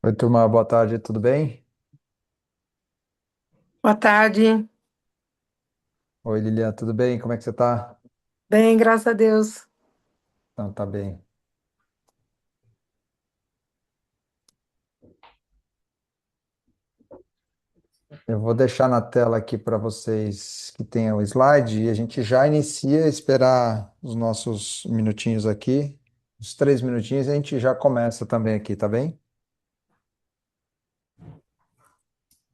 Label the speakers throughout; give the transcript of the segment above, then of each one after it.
Speaker 1: Oi, turma, boa tarde, tudo bem?
Speaker 2: Boa tarde.
Speaker 1: Oi, Lilian, tudo bem? Como é que você tá?
Speaker 2: Bem, graças a Deus.
Speaker 1: Não, tá bem. Eu vou deixar na tela aqui para vocês que tenham o slide e a gente já inicia, esperar os nossos minutinhos aqui, uns 3 minutinhos, e a gente já começa também aqui, tá bem?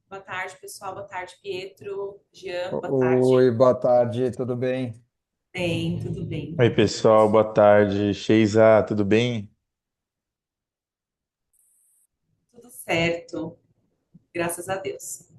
Speaker 3: Boa tarde, pessoal. Boa tarde, Pietro, Jean. Boa
Speaker 1: Oi,
Speaker 3: tarde.
Speaker 1: boa tarde, tudo bem?
Speaker 3: Bem, tudo bem.
Speaker 4: Oi, pessoal, boa tarde. Sheisa, tudo bem?
Speaker 3: Tudo certo, graças a Deus.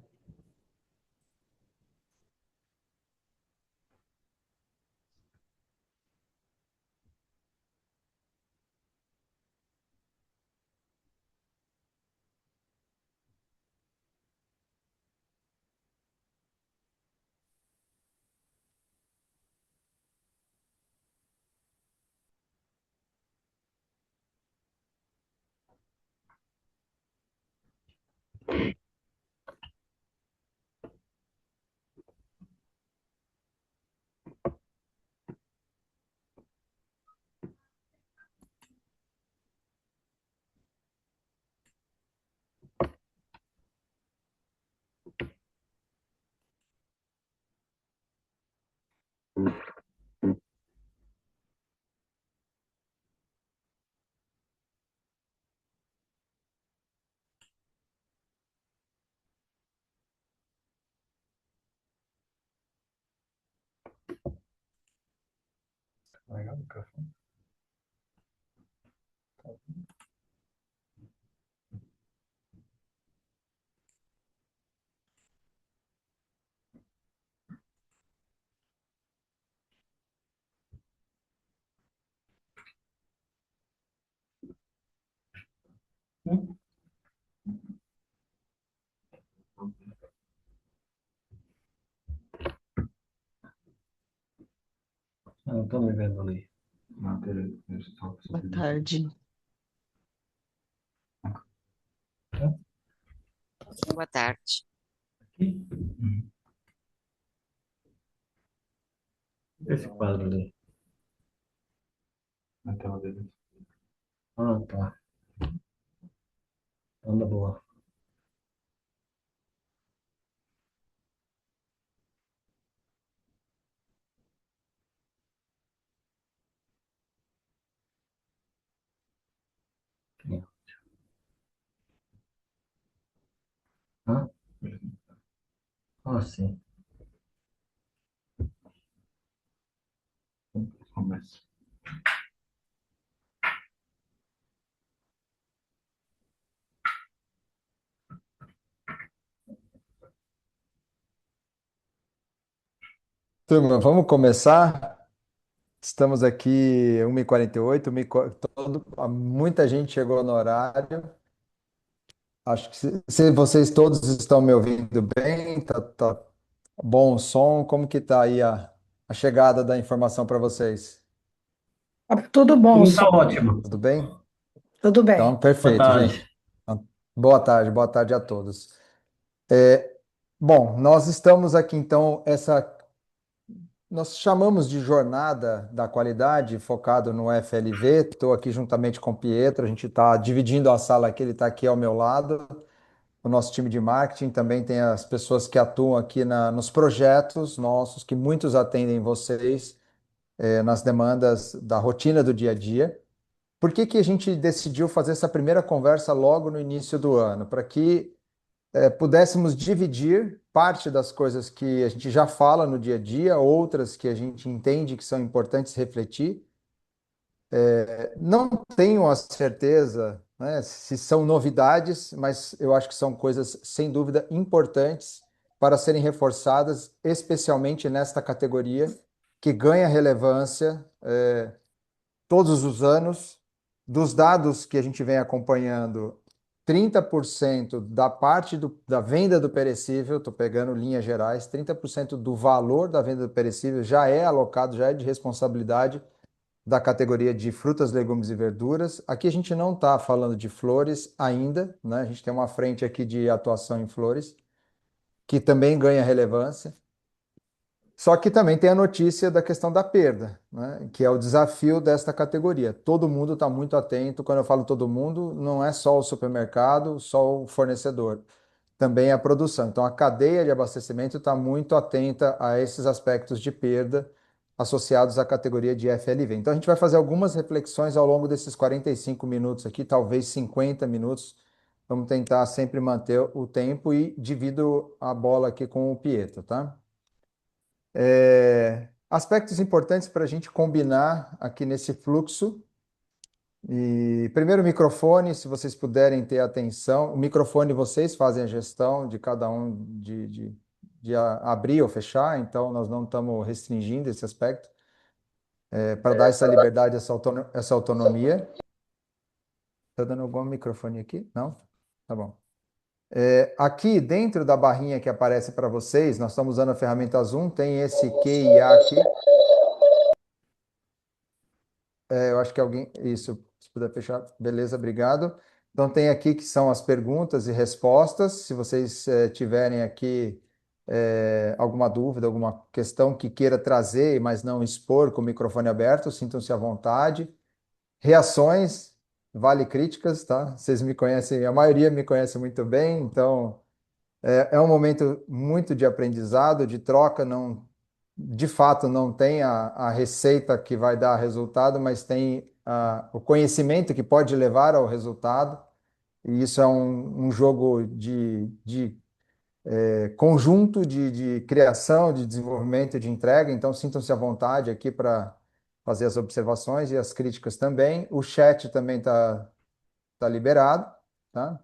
Speaker 1: Legal, microfone. Eu não tô me vendo ali.
Speaker 5: Boa tarde. Boa tarde.
Speaker 1: Aqui? Esse quadro ali. Na tela dele. Ah, tá. Anda boa. Hã? Ah, sim. Começa. Turma, vamos começar? Estamos aqui 1h48, muita gente chegou no horário. Acho que se vocês todos estão me ouvindo bem, tá bom o som, como que tá aí a chegada da informação para vocês?
Speaker 2: Tudo bom,
Speaker 6: Tudo
Speaker 2: som.
Speaker 6: tá ótimo.
Speaker 1: Tudo bem?
Speaker 2: Tudo
Speaker 1: Então,
Speaker 2: bem.
Speaker 6: Boa
Speaker 1: perfeito,
Speaker 6: tarde.
Speaker 1: gente. Então, boa tarde a todos. Bom, nós estamos aqui então, nós chamamos de Jornada da Qualidade, focado no FLV. Estou aqui juntamente com o Pietro, a gente está dividindo a sala aqui, ele está aqui ao meu lado. O nosso time de marketing também tem as pessoas que atuam aqui nos projetos nossos, que muitos atendem vocês, nas demandas da rotina do dia a dia. Por que que a gente decidiu fazer essa primeira conversa logo no início do ano? Para que pudéssemos dividir parte das coisas que a gente já fala no dia a dia, outras que a gente entende que são importantes refletir. Não tenho a certeza, né, se são novidades, mas eu acho que são coisas, sem dúvida, importantes para serem reforçadas, especialmente nesta categoria que ganha relevância todos os anos. Dos dados que a gente vem acompanhando, 30% da parte da venda do perecível, estou pegando linhas gerais, 30% do valor da venda do perecível já é alocado, já é de responsabilidade da categoria de frutas, legumes e verduras. Aqui a gente não está falando de flores ainda, né? A gente tem uma frente aqui de atuação em flores, que também ganha relevância. Só que também tem a notícia da questão da perda, né? Que é o desafio desta categoria. Todo mundo está muito atento. Quando eu falo todo mundo, não é só o supermercado, só o fornecedor, também a produção. Então, a cadeia de abastecimento está muito atenta a esses aspectos de perda associados à categoria de FLV. Então, a gente vai fazer algumas reflexões ao longo desses 45 minutos aqui, talvez 50 minutos. Vamos tentar sempre manter o tempo e divido a bola aqui com o Pietro, tá? Aspectos importantes para a gente combinar aqui nesse fluxo. E primeiro o microfone, se vocês puderem ter atenção. O microfone vocês fazem a gestão de cada um de abrir ou fechar, então nós não estamos restringindo esse aspecto, para dar essa liberdade, essa autonomia. Está dando algum microfone aqui? Não? Tá bom. Aqui dentro da barrinha que aparece para vocês, nós estamos usando a ferramenta Zoom, tem esse Q e A aqui. Eu acho que alguém. Isso, se puder fechar. Beleza, obrigado. Então, tem aqui que são as perguntas e respostas. Se vocês tiverem aqui alguma dúvida, alguma questão que queira trazer, mas não expor com o microfone aberto, sintam-se à vontade. Reações, vale críticas, tá? Vocês me conhecem, a maioria me conhece muito bem, então é um momento muito de aprendizado, de troca, não, de fato não tem a receita que vai dar resultado, mas tem o conhecimento que pode levar ao resultado, e isso é um jogo de conjunto de criação, de desenvolvimento, de entrega, então sintam-se à vontade aqui para fazer as observações e as críticas também. O chat também tá liberado, tá?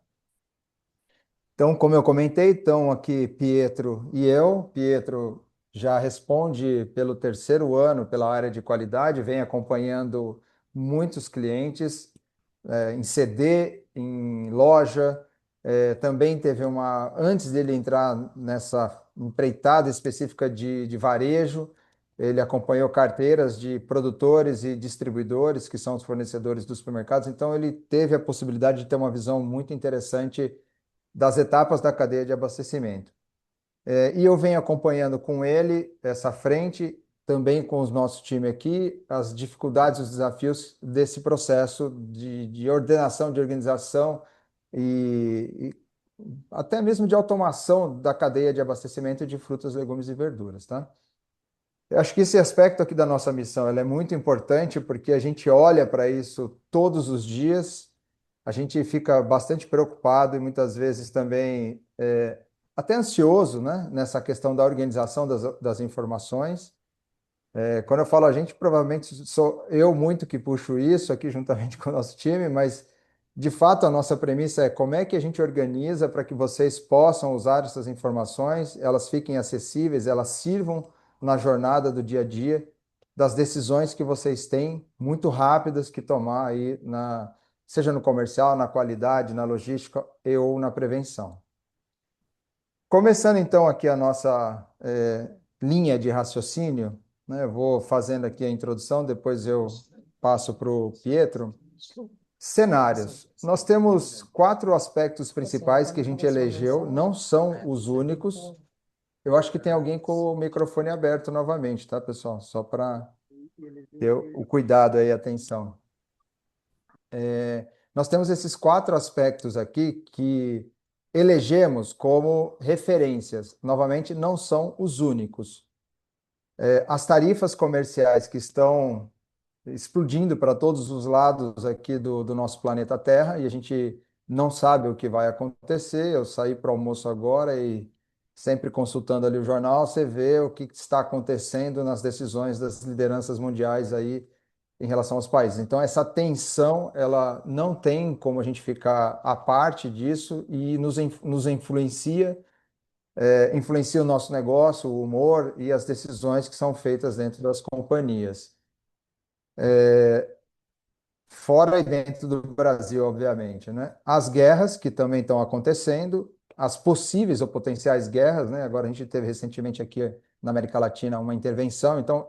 Speaker 1: Então, como eu comentei, estão aqui Pietro e eu. Pietro já responde pelo terceiro ano pela área de qualidade, vem acompanhando muitos clientes em CD, em loja. Também teve antes dele entrar nessa empreitada específica de varejo, ele acompanhou carteiras de produtores e distribuidores, que são os fornecedores dos supermercados. Então, ele teve a possibilidade de ter uma visão muito interessante das etapas da cadeia de abastecimento. E eu venho acompanhando com ele essa frente, também com o nosso time aqui, as dificuldades, os desafios desse processo de ordenação, de organização e até mesmo de automação da cadeia de abastecimento de frutas, legumes e verduras, tá? Eu acho que esse aspecto aqui da nossa missão, ela é muito importante porque a gente olha para isso todos os dias, a gente fica bastante preocupado e muitas vezes também até ansioso, né, nessa questão da organização das informações. Quando eu falo a gente, provavelmente sou eu muito que puxo isso aqui juntamente com o nosso time, mas de fato a nossa premissa é como é que a gente organiza para que vocês possam usar essas informações, elas fiquem acessíveis, elas sirvam na jornada do dia a dia, das decisões que vocês têm muito rápidas que tomar aí seja no comercial, na qualidade, na logística ou na prevenção. Começando então aqui a nossa linha de raciocínio, né? Eu vou fazendo aqui a introdução, depois eu passo para o Pietro. Cenários. Nós temos 4 aspectos principais que a gente elegeu, não são os únicos. Eu acho que tem alguém com o microfone aberto novamente, tá, pessoal? Só para ter o cuidado aí, atenção. Nós temos esses 4 aspectos aqui que elegemos como referências. Novamente, não são os únicos. As tarifas comerciais que estão explodindo para todos os lados aqui do nosso planeta Terra e a gente não sabe o que vai acontecer. Eu saí para o almoço agora e sempre consultando ali o jornal, você vê o que está acontecendo nas decisões das lideranças mundiais aí em relação aos países. Então, essa tensão, ela não tem como a gente ficar à parte disso e nos influencia, influencia o nosso negócio, o humor e as decisões que são feitas dentro das companhias. Fora e dentro do Brasil, obviamente, né? As guerras que também estão acontecendo, as possíveis ou potenciais guerras, né? Agora a gente teve recentemente aqui na América Latina uma intervenção, então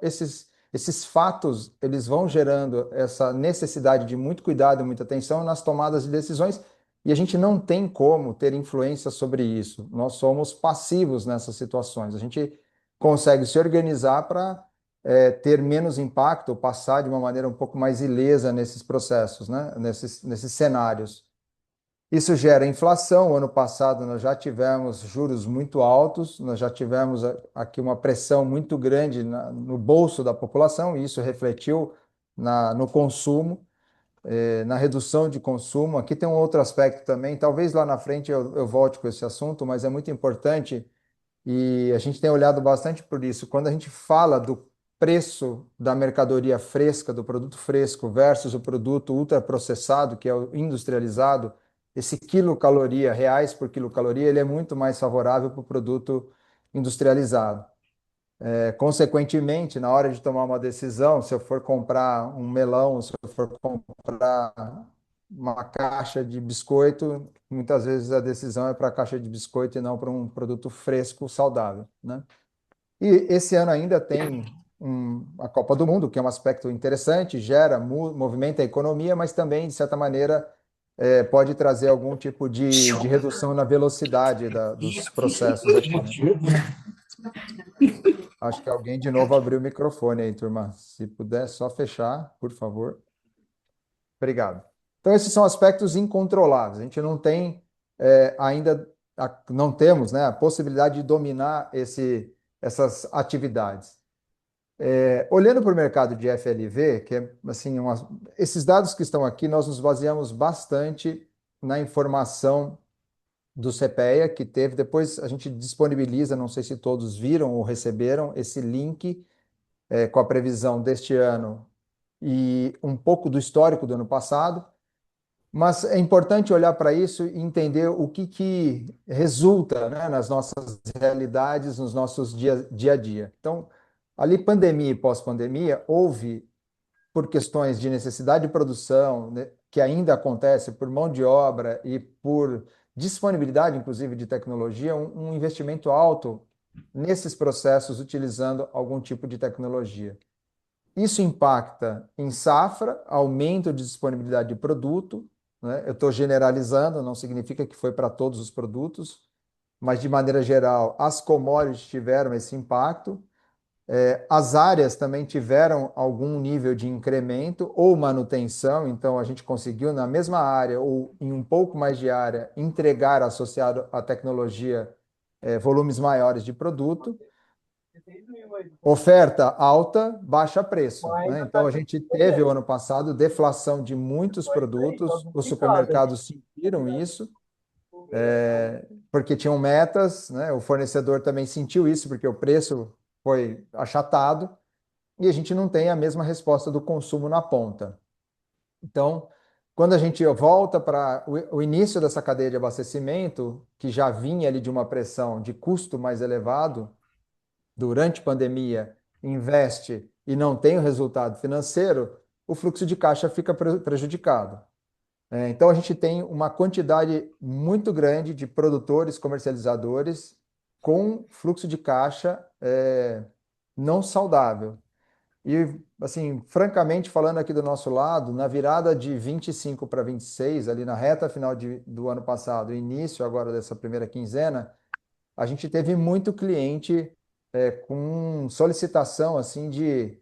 Speaker 1: esses fatos, eles vão gerando essa necessidade de muito cuidado e muita atenção nas tomadas de decisões, e a gente não tem como ter influência sobre isso. Nós somos passivos nessas situações. A gente consegue se organizar para ter menos impacto, ou passar de uma maneira um pouco mais ilesa nesses processos, né? Nesses cenários. Isso gera inflação. O ano passado nós já tivemos juros muito altos, nós já tivemos aqui uma pressão muito grande no bolso da população, e isso refletiu no consumo, na redução de consumo. Aqui tem um outro aspecto também, talvez lá na frente eu volte com esse assunto, mas é muito importante, e a gente tem olhado bastante por isso. Quando a gente fala do preço da mercadoria fresca, do produto fresco versus o produto ultraprocessado, que é o industrializado, esse quilocaloria, reais por quilocaloria, ele é muito mais favorável para o produto industrializado. Consequentemente, na hora de tomar uma decisão, se eu for comprar um melão, se eu for comprar uma caixa de biscoito, muitas vezes a decisão é para a caixa de biscoito e não para um produto fresco, saudável, né? E esse ano ainda tem a Copa do Mundo, que é um aspecto interessante, movimenta a economia, mas também, de certa maneira, pode trazer algum tipo de redução na velocidade dos processos aqui, né? Acho que alguém de novo abriu o microfone aí, turma. Se puder só fechar, por favor. Obrigado. Então, esses são aspectos incontroláveis. A gente não tem ainda, não temos, né, a possibilidade de dominar essas atividades. Olhando para o mercado de FLV, que é assim, esses dados que estão aqui, nós nos baseamos bastante na informação do CPEA, que teve, depois a gente disponibiliza, não sei se todos viram ou receberam, esse link com a previsão deste ano e um pouco do histórico do ano passado, mas é importante olhar para isso e entender o que resulta, né, nas nossas realidades, nos nossos dia a dia. Então, ali pandemia e pós-pandemia, houve, por questões de necessidade de produção, né, que ainda acontece por mão de obra e por disponibilidade, inclusive, de tecnologia, um investimento alto nesses processos utilizando algum tipo de tecnologia. Isso impacta em safra, aumento de disponibilidade de produto, né? Eu estou generalizando, não significa que foi para todos os produtos, mas de maneira geral, as commodities tiveram esse impacto. As áreas também tiveram algum nível de incremento ou manutenção, então a gente conseguiu, na mesma área ou em um pouco mais de área, entregar, associado à tecnologia, volumes maiores de produto. Oferta alta, baixa preço, né? Então a gente teve o ano passado deflação de muitos produtos, os supermercados sentiram isso, porque tinham metas, né? O fornecedor também sentiu isso, porque o preço foi achatado, e a gente não tem a mesma resposta do consumo na ponta. Então, quando a gente volta para o início dessa cadeia de abastecimento, que já vinha ali de uma pressão de custo mais elevado, durante a pandemia, investe e não tem o resultado financeiro, o fluxo de caixa fica prejudicado. Então, a gente tem uma quantidade muito grande de produtores, comercializadores, com fluxo de caixa não saudável. E, assim, francamente, falando aqui do nosso lado, na virada de 25 para 26, ali na reta final do ano passado, início agora dessa primeira quinzena, a gente teve muito cliente com solicitação assim de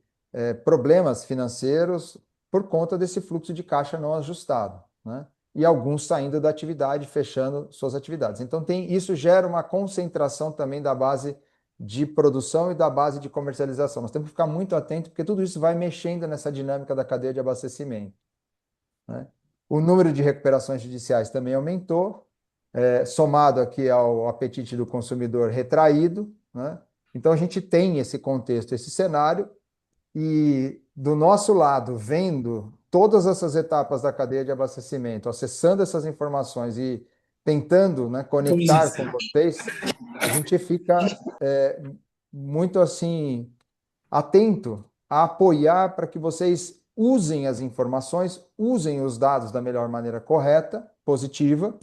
Speaker 1: problemas financeiros por conta desse fluxo de caixa não ajustado, né? E alguns saindo da atividade, fechando suas atividades. Então, isso gera uma concentração também da base de produção e da base de comercialização. Nós temos que ficar muito atento, porque tudo isso vai mexendo nessa dinâmica da cadeia de abastecimento, né? O número de recuperações judiciais também aumentou, somado aqui ao apetite do consumidor retraído, né? Então, a gente tem esse contexto, esse cenário, e do nosso lado, vendo todas essas etapas da cadeia de abastecimento, acessando essas informações e tentando, né, conectar com vocês, a gente fica muito assim atento a apoiar para que vocês usem as informações, usem os dados da melhor maneira correta, positiva,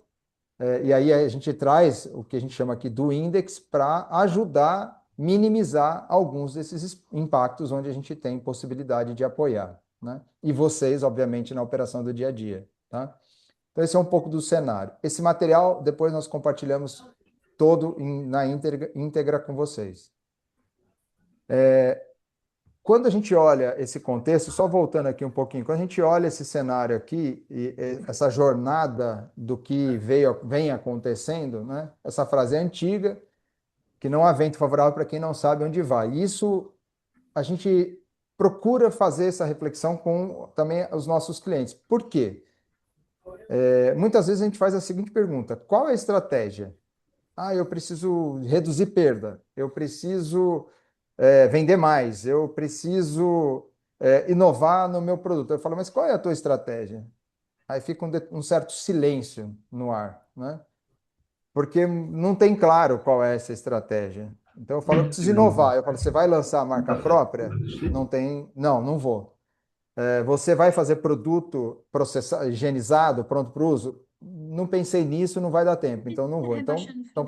Speaker 1: e aí a gente traz o que a gente chama aqui do index para ajudar minimizar alguns desses impactos onde a gente tem possibilidade de apoiar, né? E vocês, obviamente, na operação do dia a dia, tá? Então, esse é um pouco do cenário. Esse material, depois nós compartilhamos todo na íntegra com vocês. Quando a gente olha esse contexto, só voltando aqui um pouquinho, quando a gente olha esse cenário aqui, essa jornada do que vem acontecendo, né? Essa frase é antiga, que não há vento favorável para quem não sabe onde vai. Isso a gente procura fazer essa reflexão com também os nossos clientes. Por quê? Muitas vezes a gente faz a seguinte pergunta: qual é a estratégia? Ah, eu preciso reduzir perda, eu preciso vender mais, eu preciso inovar no meu produto. Eu falo, mas qual é a tua estratégia? Aí fica um certo silêncio no ar, né? Porque não tem claro qual é essa estratégia. Então eu falo, eu preciso inovar. Eu falo, você vai lançar a marca própria? Não tem, não vou. Você vai fazer produto processado, higienizado, pronto para o uso? Não pensei nisso, não vai dar tempo, então não vou. Então,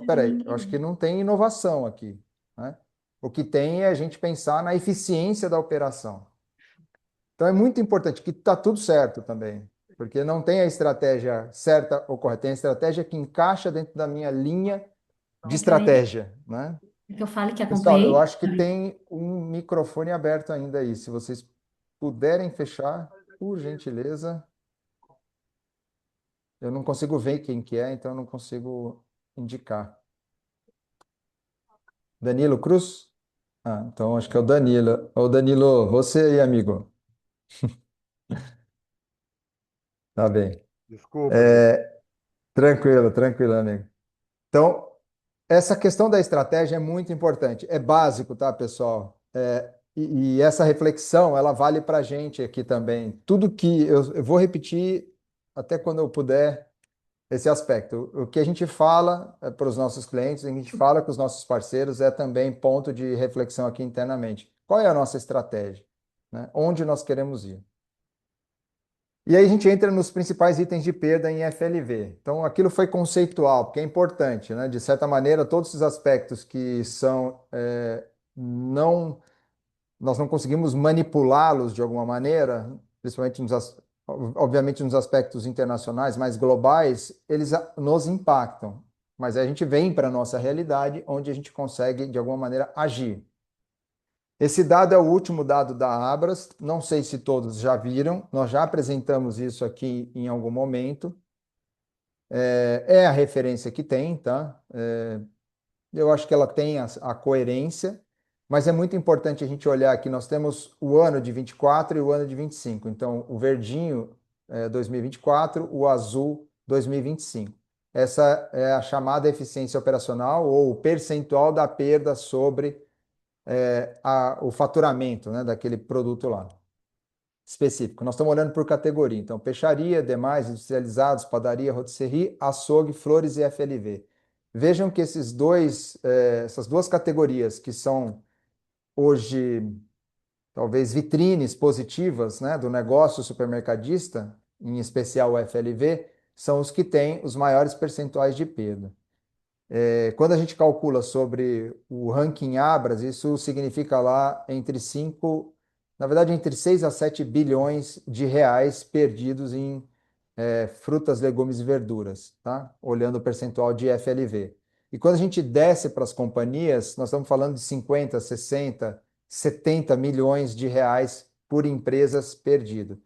Speaker 1: peraí, eu acho que não tem inovação aqui, né? O que tem é a gente pensar na eficiência da operação. Então é muito importante que está tudo certo também, porque não tem a estratégia certa ou correta, tem a estratégia que encaixa dentro da minha linha de estratégia, né?
Speaker 6: Que eu fale que
Speaker 1: Pessoal, eu
Speaker 6: acompanhei.
Speaker 1: acho que tem um microfone aberto ainda aí. Se vocês puderem fechar, por gentileza. Eu não consigo ver quem que é, então eu não consigo indicar. Danilo Cruz? Ah, então acho que é o Danilo. Ô Danilo, você aí, amigo. Tá bem.
Speaker 7: Desculpa, amigo.
Speaker 1: Tranquilo, tranquilo, amigo. Então, essa questão da estratégia é muito importante. É básico, tá, pessoal? E essa reflexão, ela vale para a gente aqui também. Tudo que eu vou repetir até quando eu puder esse aspecto. O que a gente fala para os nossos clientes, o que a gente fala com os nossos parceiros é também ponto de reflexão aqui internamente. Qual é a nossa estratégia, né? Onde nós queremos ir? E aí a gente entra nos principais itens de perda em FLV. Então, aquilo foi conceitual, porque é importante, né? De certa maneira, todos esses aspectos que são não nós não conseguimos manipulá-los de alguma maneira, principalmente obviamente nos aspectos internacionais mais globais, eles nos impactam. Mas aí a gente vem para a nossa realidade, onde a gente consegue, de alguma maneira, agir. Esse dado é o último dado da Abras, não sei se todos já viram, nós já apresentamos isso aqui em algum momento. É a referência que tem, tá? Eu acho que ela tem a coerência, mas é muito importante a gente olhar que nós temos o ano de 24 e o ano de 25. Então, o verdinho é 2024, o azul 2025. Essa é a chamada eficiência operacional ou o percentual da perda sobre o faturamento, né, daquele produto lá específico. Nós estamos olhando por categoria. Então, peixaria, demais, industrializados, padaria, rotisserie, açougue, flores e FLV. Vejam que essas duas categorias que são hoje talvez vitrines positivas, né, do negócio supermercadista, em especial o FLV, são os que têm os maiores percentuais de perda. Quando a gente calcula sobre o ranking Abras, isso significa lá na verdade, entre 6 a 7 bilhões de reais perdidos em frutas, legumes e verduras, tá? Olhando o percentual de FLV. E quando a gente desce para as companhias, nós estamos falando de 50, 60, 70 milhões de reais por empresas perdido.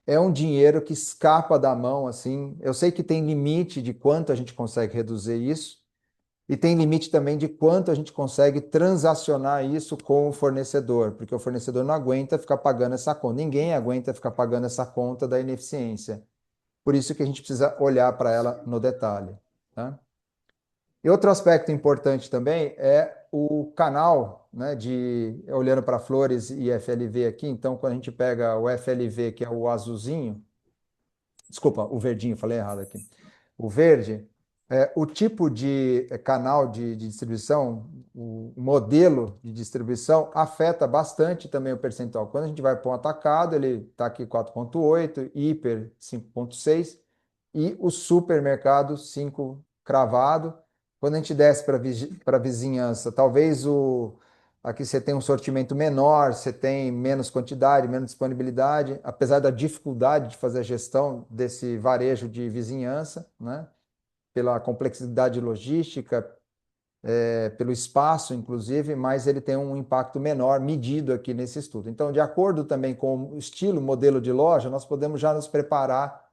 Speaker 1: É um dinheiro que escapa da mão, assim. Eu sei que tem limite de quanto a gente consegue reduzir isso, e tem limite também de quanto a gente consegue transacionar isso com o fornecedor, porque o fornecedor não aguenta ficar pagando essa conta. Ninguém aguenta ficar pagando essa conta da ineficiência. Por isso que a gente precisa olhar para ela no detalhe, tá? E outro aspecto importante também é o canal, né, olhando para flores e FLV aqui. Então, quando a gente pega o FLV, que é o azulzinho, desculpa, o verdinho, falei errado aqui. O verde, o tipo de canal de distribuição, o modelo de distribuição afeta bastante também o percentual. Quando a gente vai para um atacado, ele está aqui 4,8, hiper 5,6 e o supermercado 5 cravado. Quando a gente desce para a vizinhança, talvez Aqui você tem um sortimento menor, você tem menos quantidade, menos disponibilidade, apesar da dificuldade de fazer a gestão desse varejo de vizinhança, né? Pela complexidade logística, pelo espaço, inclusive, mas ele tem um impacto menor medido aqui nesse estudo. Então, de acordo também com o estilo, modelo de loja, nós podemos já nos preparar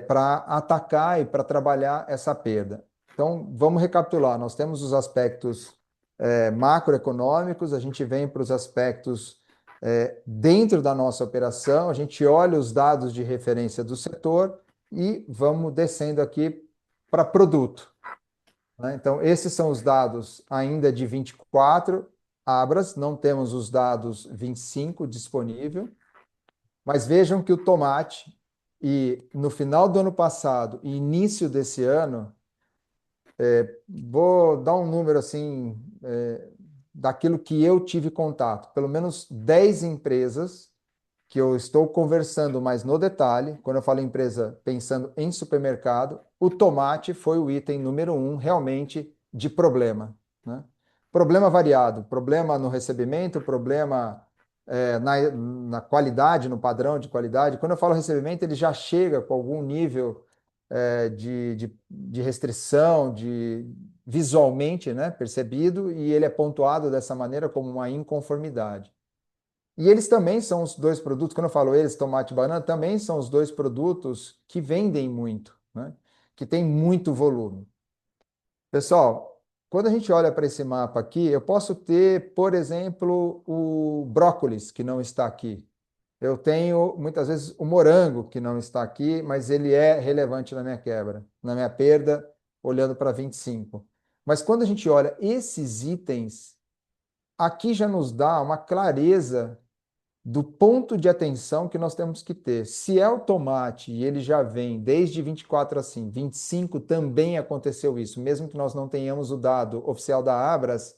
Speaker 1: para atacar e para trabalhar essa perda. Então, vamos recapitular: nós temos os aspectos macroeconômicos, a gente vem para os aspectos dentro da nossa operação, a gente olha os dados de referência do setor e vamos descendo aqui para produto, né? Então, esses são os dados ainda de 24 abras, não temos os dados 25 disponível, mas vejam que o tomate, e no final do ano passado e início desse ano, vou dar um número assim, daquilo que eu tive contato, pelo menos 10 empresas que eu estou conversando mais no detalhe. Quando eu falo empresa pensando em supermercado, o tomate foi o item número um realmente de problema, né? Problema variado, problema no recebimento, problema na qualidade, no padrão de qualidade. Quando eu falo recebimento, ele já chega com algum nível de restrição, visualmente, né, percebido, e ele é pontuado dessa maneira como uma inconformidade. E eles também são os dois produtos, quando eu falo eles, tomate e banana, também são os dois produtos que vendem muito, né? Que tem muito volume. Pessoal, quando a gente olha para esse mapa aqui, eu posso ter, por exemplo, o brócolis, que não está aqui. Eu tenho, muitas vezes, o morango, que não está aqui, mas ele é relevante na minha quebra, na minha perda, olhando para 25. Mas quando a gente olha esses itens, aqui já nos dá uma clareza do ponto de atenção que nós temos que ter. Se é o tomate e ele já vem desde 24 assim, 25 também aconteceu isso, mesmo que nós não tenhamos o dado oficial da Abras,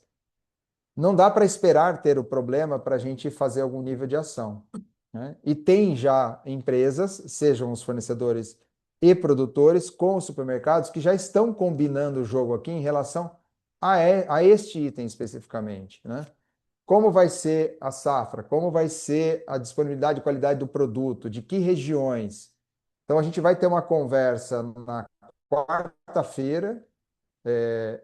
Speaker 1: não dá para esperar ter o problema para a gente fazer algum nível de ação, né? E tem já empresas, sejam os fornecedores e produtores, com os supermercados, que já estão combinando o jogo aqui em relação a este item especificamente, né? Como vai ser a safra? Como vai ser a disponibilidade e qualidade do produto? De que regiões? Então, a gente vai ter uma conversa na quarta-feira,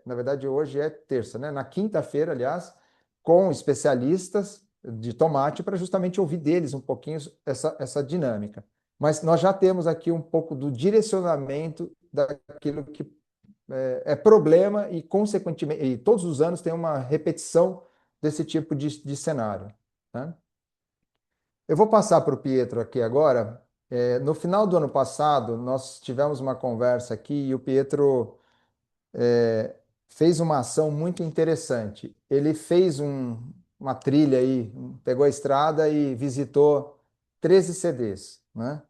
Speaker 1: na verdade, hoje é terça, né? Na quinta-feira, aliás, com especialistas de tomate para justamente ouvir deles um pouquinho essa dinâmica. Mas nós já temos aqui um pouco do direcionamento daquilo que é problema e, consequentemente, e todos os anos tem uma repetição desse tipo de cenário, né? Eu vou passar para o Pietro aqui agora. No final do ano passado, nós tivemos uma conversa aqui e o Pietro fez uma ação muito interessante. Ele fez uma trilha aí, pegou a estrada e visitou 13 CDs, né?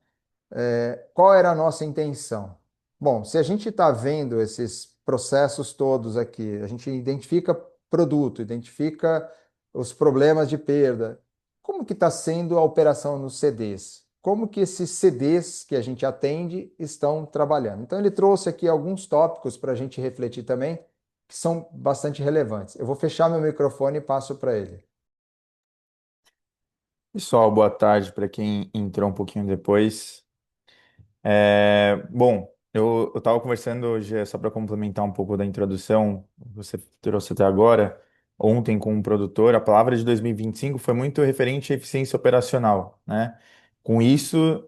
Speaker 1: Qual era a nossa intenção? Bom, se a gente está vendo esses processos todos aqui, a gente identifica produto, identifica os problemas de perda. Como que está sendo a operação nos CDs? Como que esses CDs que a gente atende estão trabalhando? Então, ele trouxe aqui alguns tópicos para a gente refletir também, que são bastante relevantes. Eu vou fechar meu microfone e passo para ele.
Speaker 4: Pessoal, boa tarde para quem entrou um pouquinho depois. Bom, eu estava conversando hoje, só para complementar um pouco da introdução, você trouxe até agora, ontem com um produtor, a palavra de 2025 foi muito referente à eficiência operacional, né? Com isso,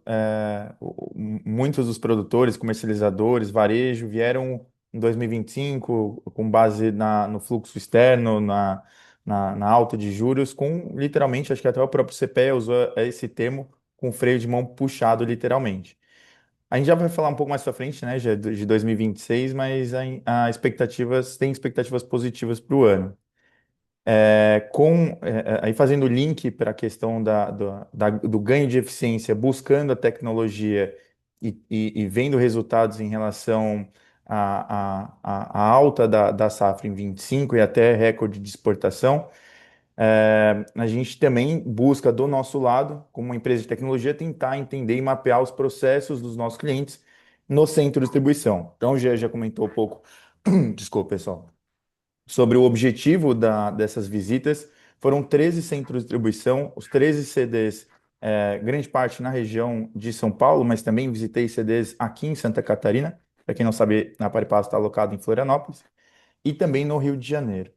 Speaker 4: muitos dos produtores, comercializadores, varejo, vieram em 2025 com base no fluxo externo, na alta de juros, com literalmente, acho que até o próprio CPE usou esse termo, com freio de mão puxado, literalmente. A gente já vai falar um pouco mais para frente, né, já de 2026, mas tem expectativas positivas para o ano. Aí fazendo o link para a questão do ganho de eficiência, buscando a tecnologia e vendo resultados em relação à alta da safra em 25 e até recorde de exportação. A gente também busca, do nosso lado, como uma empresa de tecnologia, tentar entender e mapear os processos dos nossos clientes no centro de distribuição. Então, já comentou um pouco. Desculpa, pessoal. sobre o objetivo dessas visitas. Foram 13 centros de distribuição, os 13 CDs, grande parte na região de São Paulo, mas também visitei CDs aqui em Santa Catarina. Para quem não sabe, a Paripasso está alocado em Florianópolis e também no Rio de Janeiro.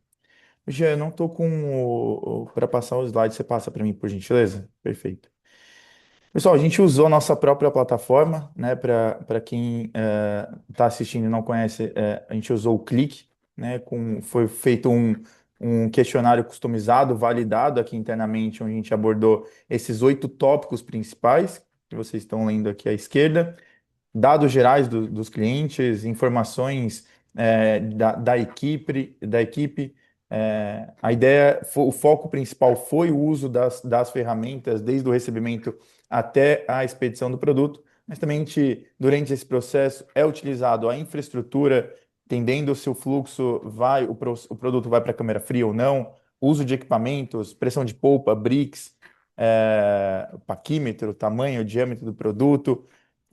Speaker 4: Já eu não estou com para passar o slide, você passa para mim, por gentileza? Perfeito. Pessoal, a gente usou a nossa própria plataforma, né? Para quem está assistindo e não conhece, a gente usou o Clique, né? Foi feito um questionário customizado, validado aqui internamente, onde a gente abordou esses 8 tópicos principais que vocês estão lendo aqui à esquerda, dados gerais dos clientes, informações da equipe. A ideia, o foco principal foi o uso das ferramentas, desde o recebimento até a expedição do produto, mas também durante esse processo é utilizado a infraestrutura, entendendo se o fluxo o produto vai para a câmera fria ou não, uso de equipamentos, pressão de polpa, bricks, paquímetro, tamanho, diâmetro do produto,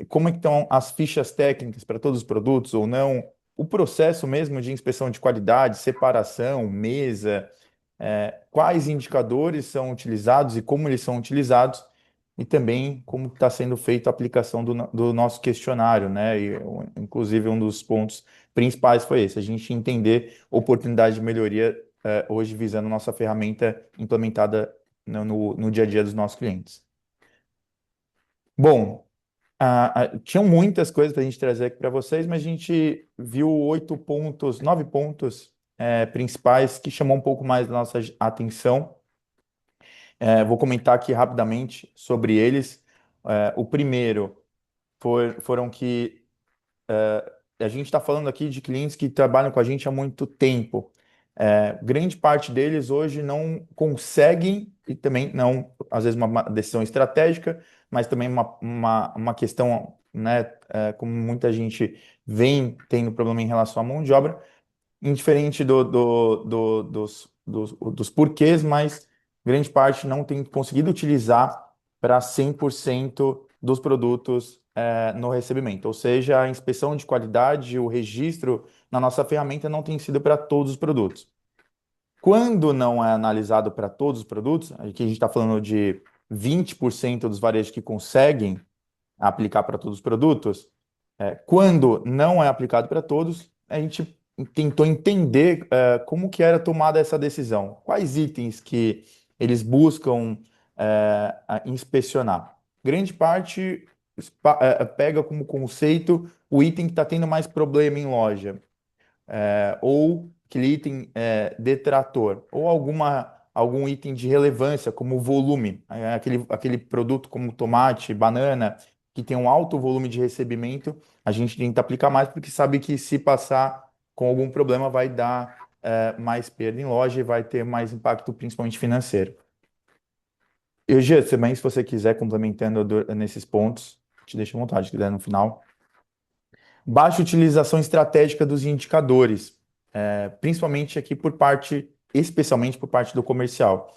Speaker 4: como é que estão as fichas técnicas para todos os produtos ou não, o processo mesmo de inspeção de qualidade, separação, mesa, quais indicadores são utilizados e como eles são utilizados, e também como está sendo feita a aplicação do nosso questionário, né? Inclusive, um dos pontos principais foi esse, a gente entender oportunidade de melhoria hoje visando nossa ferramenta implementada no dia a dia dos nossos clientes. Bom, tinham muitas coisas para a gente trazer aqui para vocês, mas a gente viu 8 pontos, 9 pontos principais que chamou um pouco mais da nossa atenção. Vou comentar aqui rapidamente sobre eles. O primeiro foram que a gente está falando aqui de clientes que trabalham com a gente há muito tempo. Grande parte deles hoje não conseguem, e também não, às vezes, uma decisão estratégica, mas também uma questão, né, como muita gente vem tendo problema em relação à mão de obra, indiferente dos porquês, mas grande parte não tem conseguido utilizar para 100% dos produtos no recebimento. Ou seja, a inspeção de qualidade, o registro na nossa ferramenta não tem sido para todos os produtos. Quando não é analisado para todos os produtos, aqui a gente está falando de 20% dos varejos que conseguem aplicar para todos os produtos, quando não é aplicado para todos, a gente tentou entender como que era tomada essa decisão, quais itens que eles buscam inspecionar. Grande parte pega como conceito o item que está tendo mais problema em loja, ou aquele item detrator, ou algum item de relevância, como volume, aquele produto como tomate, banana, que tem um alto volume de recebimento, a gente tenta aplicar mais porque sabe que se passar com algum problema vai dar mais perda em loja e vai ter mais impacto, principalmente financeiro. E, Gia, também, se você quiser, complementando nesses pontos, te deixo à vontade, se quiser no final. Baixa utilização estratégica dos indicadores, principalmente aqui especialmente por parte do comercial.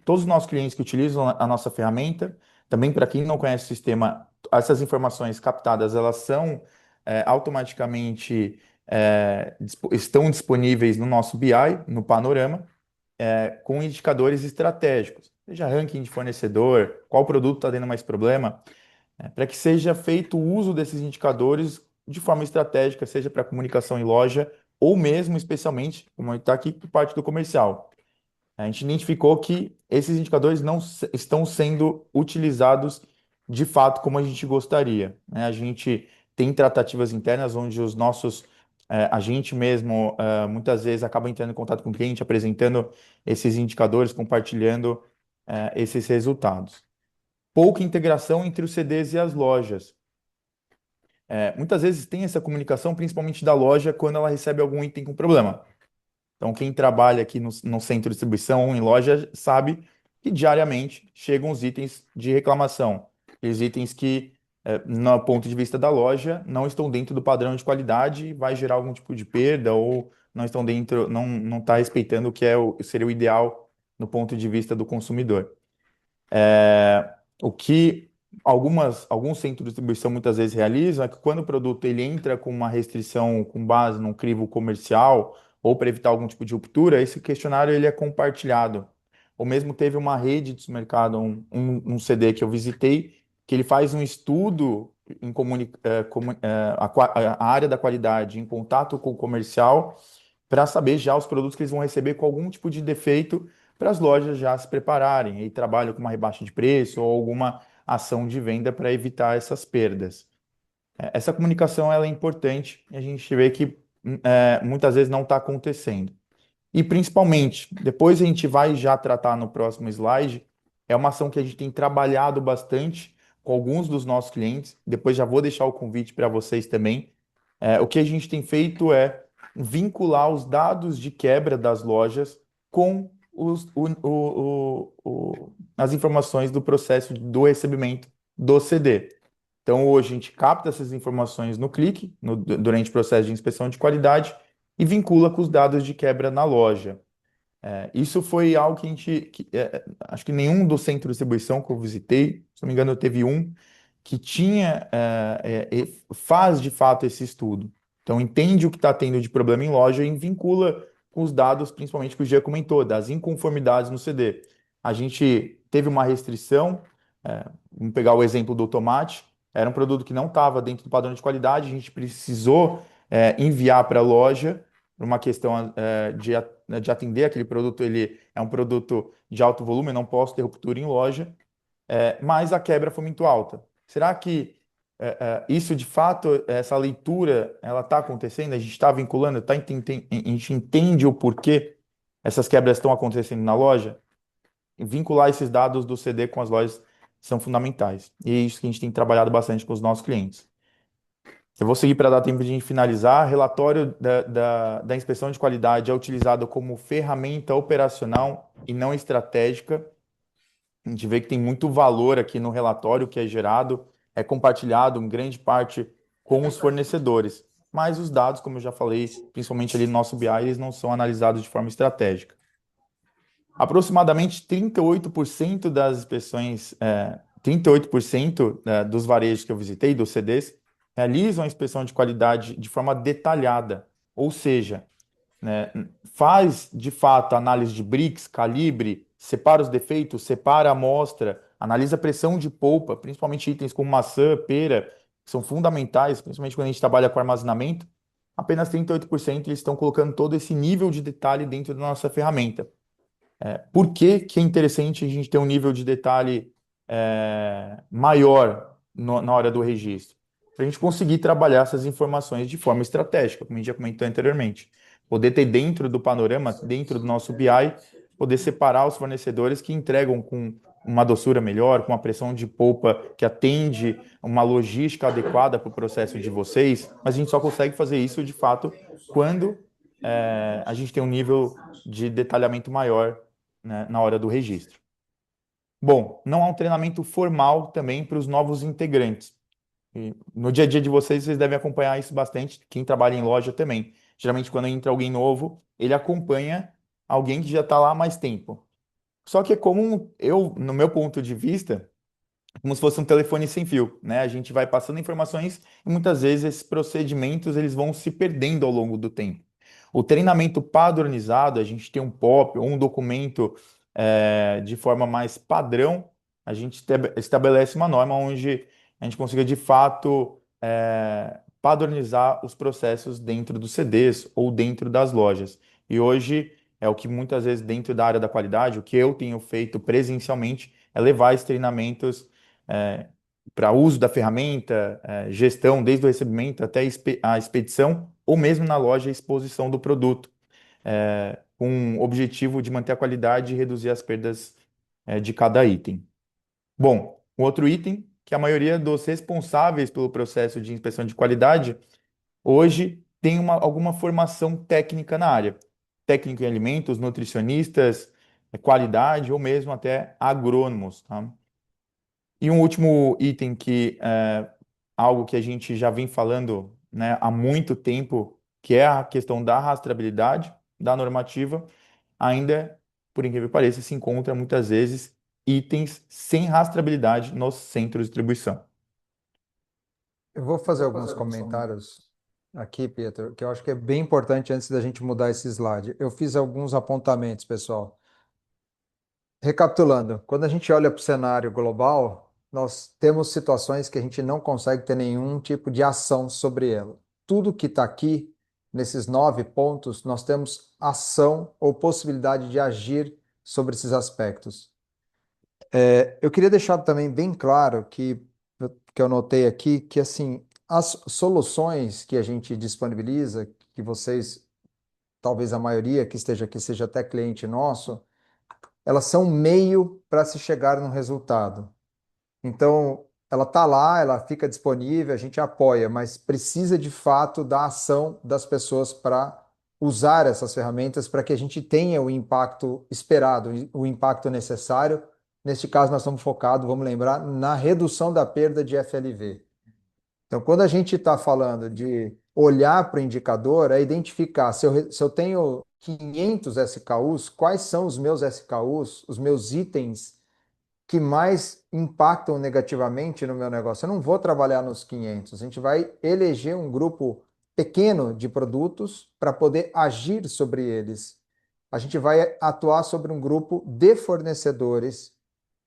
Speaker 4: Todos os nossos clientes que utilizam a nossa ferramenta, também para quem não conhece o sistema, essas informações captadas, elas são automaticamente estão disponíveis no nosso BI, no Panorama, com indicadores estratégicos, seja ranking de fornecedor, qual produto está tendo mais problema, para que seja feito o uso desses indicadores de forma estratégica, seja para comunicação em loja ou mesmo, especialmente, como está aqui, por parte do comercial. A gente identificou que esses indicadores não estão sendo utilizados de fato como a gente gostaria, né? A gente tem tratativas internas onde a gente mesmo, muitas vezes acaba entrando em contato com o cliente, apresentando esses indicadores, compartilhando esses resultados. Pouca integração entre os CDs e as lojas. Muitas vezes tem essa comunicação, principalmente da loja, quando ela recebe algum item com problema. Então, quem trabalha aqui no centro de distribuição ou em loja sabe que diariamente chegam os itens de reclamação. Os itens que, no ponto de vista da loja, não estão dentro do padrão de qualidade, vai gerar algum tipo de perda ou não estão dentro, não está respeitando o que seria o ideal no ponto de vista do consumidor. O que alguns centros de distribuição muitas vezes realizam é que quando o produto ele entra com uma restrição com base num crivo comercial ou para evitar algum tipo de ruptura, esse questionário ele é compartilhado. Ou mesmo teve uma rede de supermercado, um CD que eu visitei, que ele faz um estudo em a área da qualidade em contato com o comercial para saber já os produtos que eles vão receber com algum tipo de defeito para as lojas já se prepararem e trabalham com uma rebaixa de preço ou alguma ação de venda para evitar essas perdas. Essa comunicação ela é importante e a gente vê que muitas vezes não está acontecendo. E principalmente, depois a gente vai já tratar no próximo slide, é uma ação que a gente tem trabalhado bastante com alguns dos nossos clientes. Depois já vou deixar o convite para vocês também. O que a gente tem feito é vincular os dados de quebra das lojas com as informações do processo do recebimento do CD. Então, hoje a gente capta essas informações no clique, durante o processo de inspeção de qualidade, e vincula com os dados de quebra na loja. Isso foi algo que a gente, acho que nenhum do centro de distribuição que eu visitei, se não me engano, teve um, que faz de fato esse estudo. Então, entende o que está tendo de problema em loja e vincula com os dados, principalmente que o Gia comentou, das inconformidades no CD. A gente teve uma restrição, vamos pegar o exemplo do tomate, era um produto que não estava dentro do padrão de qualidade, a gente precisou enviar para a loja, por uma questão de atender aquele produto, ele é um produto de alto volume, eu não posso ter ruptura em loja, mas a quebra foi muito alta. Será que isso, de fato, essa leitura, ela está acontecendo? A gente está vinculando, a gente entende o porquê essas quebras estão acontecendo na loja? Vincular esses dados do CD com as lojas são fundamentais. E é isso que a gente tem trabalhado bastante com os nossos clientes. Eu vou seguir para dar tempo de a gente finalizar. Relatório da inspeção de qualidade é utilizado como ferramenta operacional e não estratégica. A gente vê que tem muito valor aqui no relatório que é gerado, é compartilhado em grande parte com os fornecedores. Mas os dados, como eu já falei, principalmente ali no nosso BI, eles não são analisados de forma estratégica. Aproximadamente 38% das inspeções, 38% dos varejos que eu visitei, dos CDs, realizam a inspeção de qualidade de forma detalhada, ou seja, né, faz de fato análise de BRICS, calibre, separa os defeitos, separa a amostra, analisa a pressão de polpa, principalmente itens como maçã, pera, que são fundamentais, principalmente quando a gente trabalha com armazenamento. Apenas 38% eles estão colocando todo esse nível de detalhe dentro da nossa ferramenta. Por que que é interessante a gente ter um nível de detalhe maior na hora do registro? Para a gente conseguir trabalhar essas informações de forma estratégica, como a gente já comentou anteriormente. Poder ter dentro do panorama, dentro do nosso BI, poder separar os fornecedores que entregam com uma doçura melhor, com uma pressão de polpa que atende uma logística adequada para o processo de vocês, mas a gente só consegue fazer isso de fato quando a gente tem um nível de detalhamento maior, né, na hora do registro. Bom, não há um treinamento formal também para os novos integrantes. E no dia a dia de vocês, vocês devem acompanhar isso bastante, quem trabalha em loja também. Geralmente, quando entra alguém novo, ele acompanha alguém que já está lá há mais tempo. Só que é como eu, no meu ponto de vista, como se fosse um telefone sem fio, né? A gente vai passando informações e muitas vezes esses procedimentos eles vão se perdendo ao longo do tempo. O treinamento padronizado, a gente tem um POP ou um documento de forma mais padrão, a gente estabelece uma norma onde a gente consiga de fato padronizar os processos dentro dos CDs ou dentro das lojas. E hoje é o que muitas vezes dentro da área da qualidade, o que eu tenho feito presencialmente é levar esses treinamentos para uso da ferramenta, gestão, desde o recebimento até a expedição, ou mesmo na loja, a exposição do produto, com o objetivo de manter a qualidade e reduzir as perdas de cada item. Bom, um outro item, que a maioria dos responsáveis pelo processo de inspeção de qualidade, hoje tem alguma formação técnica na área. Técnico em alimentos, nutricionistas, qualidade ou mesmo até agrônomos, tá? E um último item que é algo que a gente já vem falando, né, há muito tempo, que é a questão da rastreabilidade da normativa, ainda, por incrível que pareça, se encontra muitas vezes itens sem rastreabilidade nos centros de distribuição.
Speaker 1: Eu vou fazer alguns comentários aqui, Pietro, que eu acho que é bem importante antes da gente mudar esse slide. Eu fiz alguns apontamentos, pessoal. Recapitulando, quando a gente olha para o cenário global, nós temos situações que a gente não consegue ter nenhum tipo de ação sobre ela. Tudo que está aqui, nesses 9 pontos, nós temos ação ou possibilidade de agir sobre esses aspectos. Eu queria deixar também bem claro que eu notei aqui que assim as soluções que a gente disponibiliza, que vocês, talvez a maioria que esteja aqui seja até cliente nosso, elas são um meio para se chegar no resultado. Então, ela está lá, ela fica disponível, a gente apoia, mas precisa de fato da ação das pessoas para usar essas ferramentas para que a gente tenha o impacto esperado, o impacto necessário. Neste caso, nós estamos focados, vamos lembrar, na redução da perda de FLV. Então, quando a gente está falando de olhar para o indicador, é identificar se eu tenho 500 SKUs, quais são os meus SKUs, os meus itens que mais impactam negativamente no meu negócio. Eu não vou trabalhar nos 500, a gente vai eleger um grupo pequeno de produtos para poder agir sobre eles. A gente vai atuar sobre um grupo de fornecedores.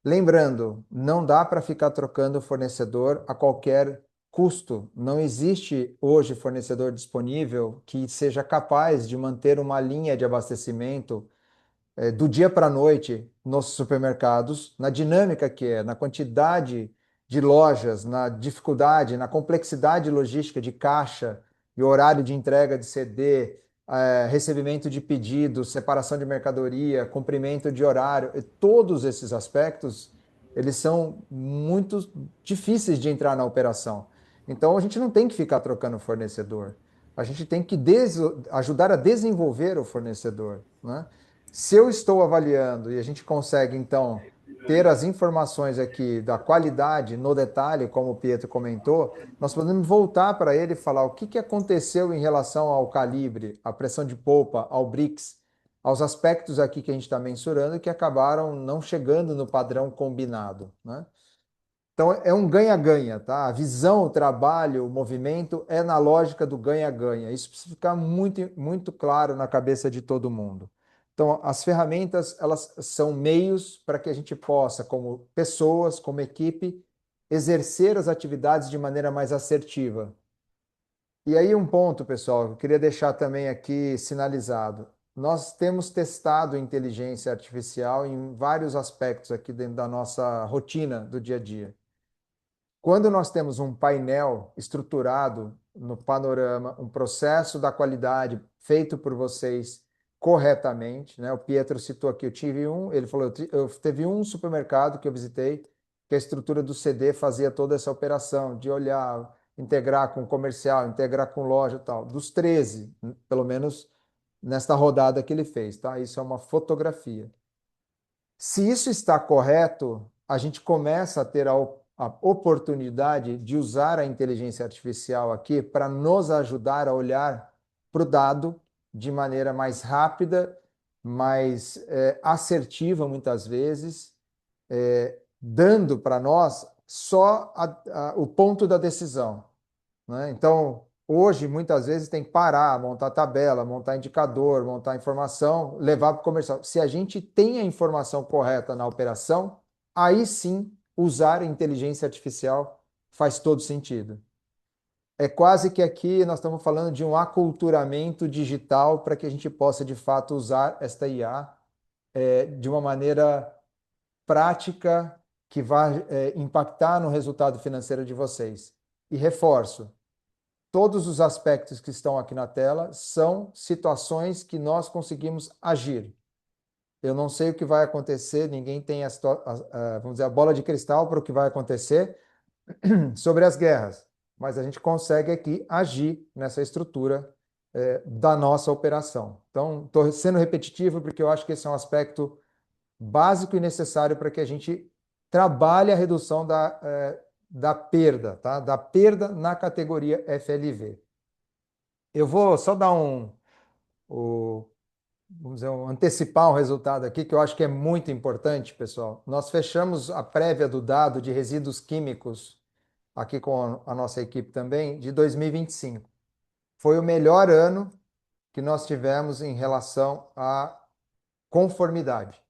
Speaker 1: Lembrando, não dá para ficar trocando fornecedor a qualquer custo. Não existe hoje fornecedor disponível que seja capaz de manter uma linha de abastecimento do dia para a noite nos supermercados, na dinâmica que é, na quantidade de lojas, na dificuldade, na complexidade logística de caixa e horário de entrega de CD, recebimento de pedidos, separação de mercadoria, cumprimento de horário, e todos esses aspectos, eles são muito difíceis de entrar na operação. Então, a gente não tem que ficar trocando fornecedor. A gente tem que ajudar a desenvolver o fornecedor, né? Se eu estou avaliando e a gente consegue, então, ter as informações aqui da qualidade no detalhe, como o Pietro comentou, nós podemos voltar para ele e falar o que aconteceu em relação ao calibre, à pressão de polpa, ao BRICS, aos aspectos aqui que a gente está mensurando que acabaram não chegando no padrão combinado, né? Então, é um ganha-ganha, tá? A visão, o trabalho, o movimento é na lógica do ganha-ganha. Isso precisa ficar muito, muito claro na cabeça de todo mundo. Então, as ferramentas, elas são meios para que a gente possa, como pessoas, como equipe, exercer as atividades de maneira mais assertiva. E aí um ponto, pessoal, que eu queria deixar também aqui sinalizado. Nós temos testado inteligência artificial em vários aspectos aqui dentro da nossa rotina do dia a dia. Quando nós temos um painel estruturado no panorama, um processo da qualidade feito por vocês corretamente, né? O Pietro citou aqui, eu tive um, ele falou, eu teve um supermercado que eu visitei, que a estrutura do CD fazia toda essa operação de olhar, integrar com comercial, integrar com loja e tal. Dos 13, pelo menos nesta rodada que ele fez, tá? Isso é uma fotografia. Se isso está correto, a gente começa a ter a oportunidade de usar a inteligência artificial aqui para nos ajudar a olhar para o dado de maneira mais rápida, mais assertiva, muitas vezes, dando para nós só o ponto da decisão, né? Então, hoje, muitas vezes, tem que parar, montar tabela, montar indicador, montar informação, levar para o comercial. Se a gente tem a informação correta na operação, aí sim, usar a inteligência artificial faz todo sentido. É quase que aqui nós estamos falando de um aculturamento digital para que a gente possa, de fato, usar esta IA de uma maneira prática que vai impactar no resultado financeiro de vocês. E reforço, todos os aspectos que estão aqui na tela são situações que nós conseguimos agir. Eu não sei o que vai acontecer, ninguém tem vamos dizer, a bola de cristal para o que vai acontecer sobre as guerras, mas a gente consegue aqui agir nessa estrutura da nossa operação. Então, estou sendo repetitivo porque eu acho que esse é um aspecto básico e necessário para que a gente trabalhe a redução da perda, tá? Da perda na categoria FLV. Eu vou só dar vamos dizer, antecipar um resultado aqui que eu acho que é muito importante, pessoal. Nós fechamos a prévia do dado de resíduos químicos aqui com a nossa equipe também de 2025. foi o melhor ano que nós tivemos em relação à conformidade.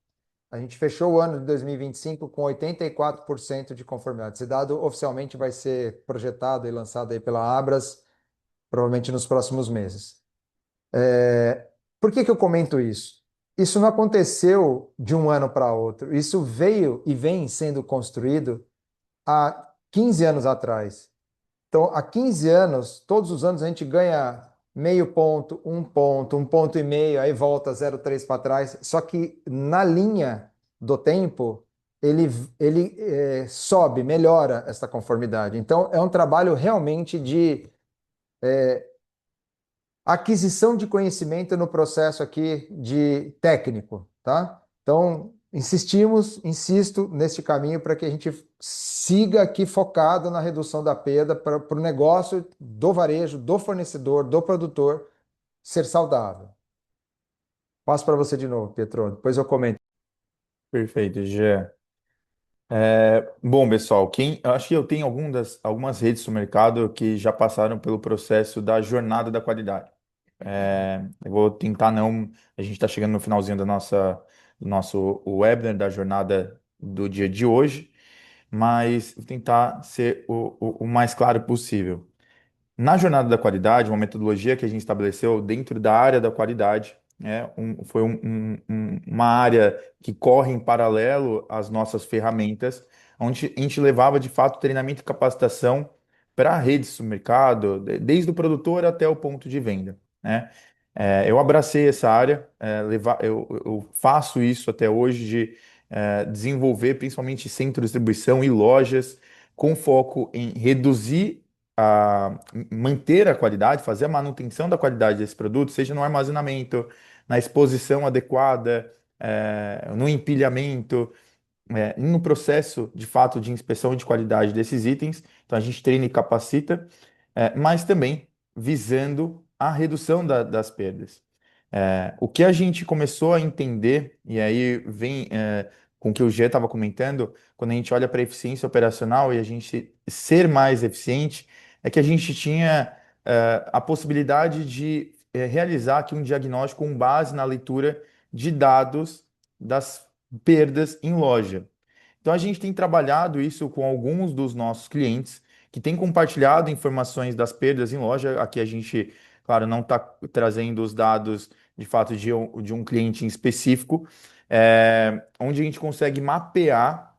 Speaker 1: A gente fechou o ano de 2025 com 84% de conformidade. Esse dado oficialmente vai ser projetado e lançado aí pela Abras, provavelmente nos próximos meses. Por que que eu comento isso? Isso não aconteceu de um ano para outro. Isso veio e vem sendo construído há 15 anos atrás. Então, há 15 anos, todos os anos a gente ganha meio ponto, 1 ponto, 1,5 ponto, aí volta 0,3 para trás. Só que na linha do tempo, ele, ele sobe, melhora essa conformidade. Então, é um trabalho realmente de aquisição de conhecimento no processo aqui de técnico, tá? Então, insisto neste caminho para que a gente siga aqui focado na redução da perda para o negócio do varejo, do fornecedor, do produtor ser saudável. Passo para você de novo, Pietro, depois eu comento.
Speaker 4: Perfeito, Gê. Bom, pessoal, eu acho que eu tenho algumas redes no mercado que já passaram pelo processo da jornada da qualidade. Eu vou tentar não. A gente está chegando no finalzinho do nosso webinar, da jornada do dia de hoje, mas vou tentar ser o mais claro possível. Na jornada da qualidade, uma metodologia que a gente estabeleceu dentro da área da qualidade, foi uma área que corre em paralelo às nossas ferramentas, onde a gente levava de fato treinamento e capacitação para redes do mercado, desde o produtor até o ponto de venda, né? Eu abracei essa área, eu faço isso até hoje de desenvolver principalmente centros de distribuição e lojas com foco em reduzir a manter a qualidade, fazer a manutenção da qualidade desse produto, seja no armazenamento, na exposição adequada, no empilhamento, no processo de fato de inspeção de qualidade desses itens. Então a gente treina e capacita, mas também visando a redução das perdas. O que a gente começou a entender, e aí vem com o que o Gê estava comentando, quando a gente olha para a eficiência operacional e a gente ser mais eficiente, é que a gente tinha a possibilidade de realizar aqui um diagnóstico com base na leitura de dados das perdas em loja. Então a gente tem trabalhado isso com alguns dos nossos clientes que têm compartilhado informações das perdas em loja. Aqui a gente, claro, não está trazendo os dados de fato de um cliente em específico, onde a gente consegue mapear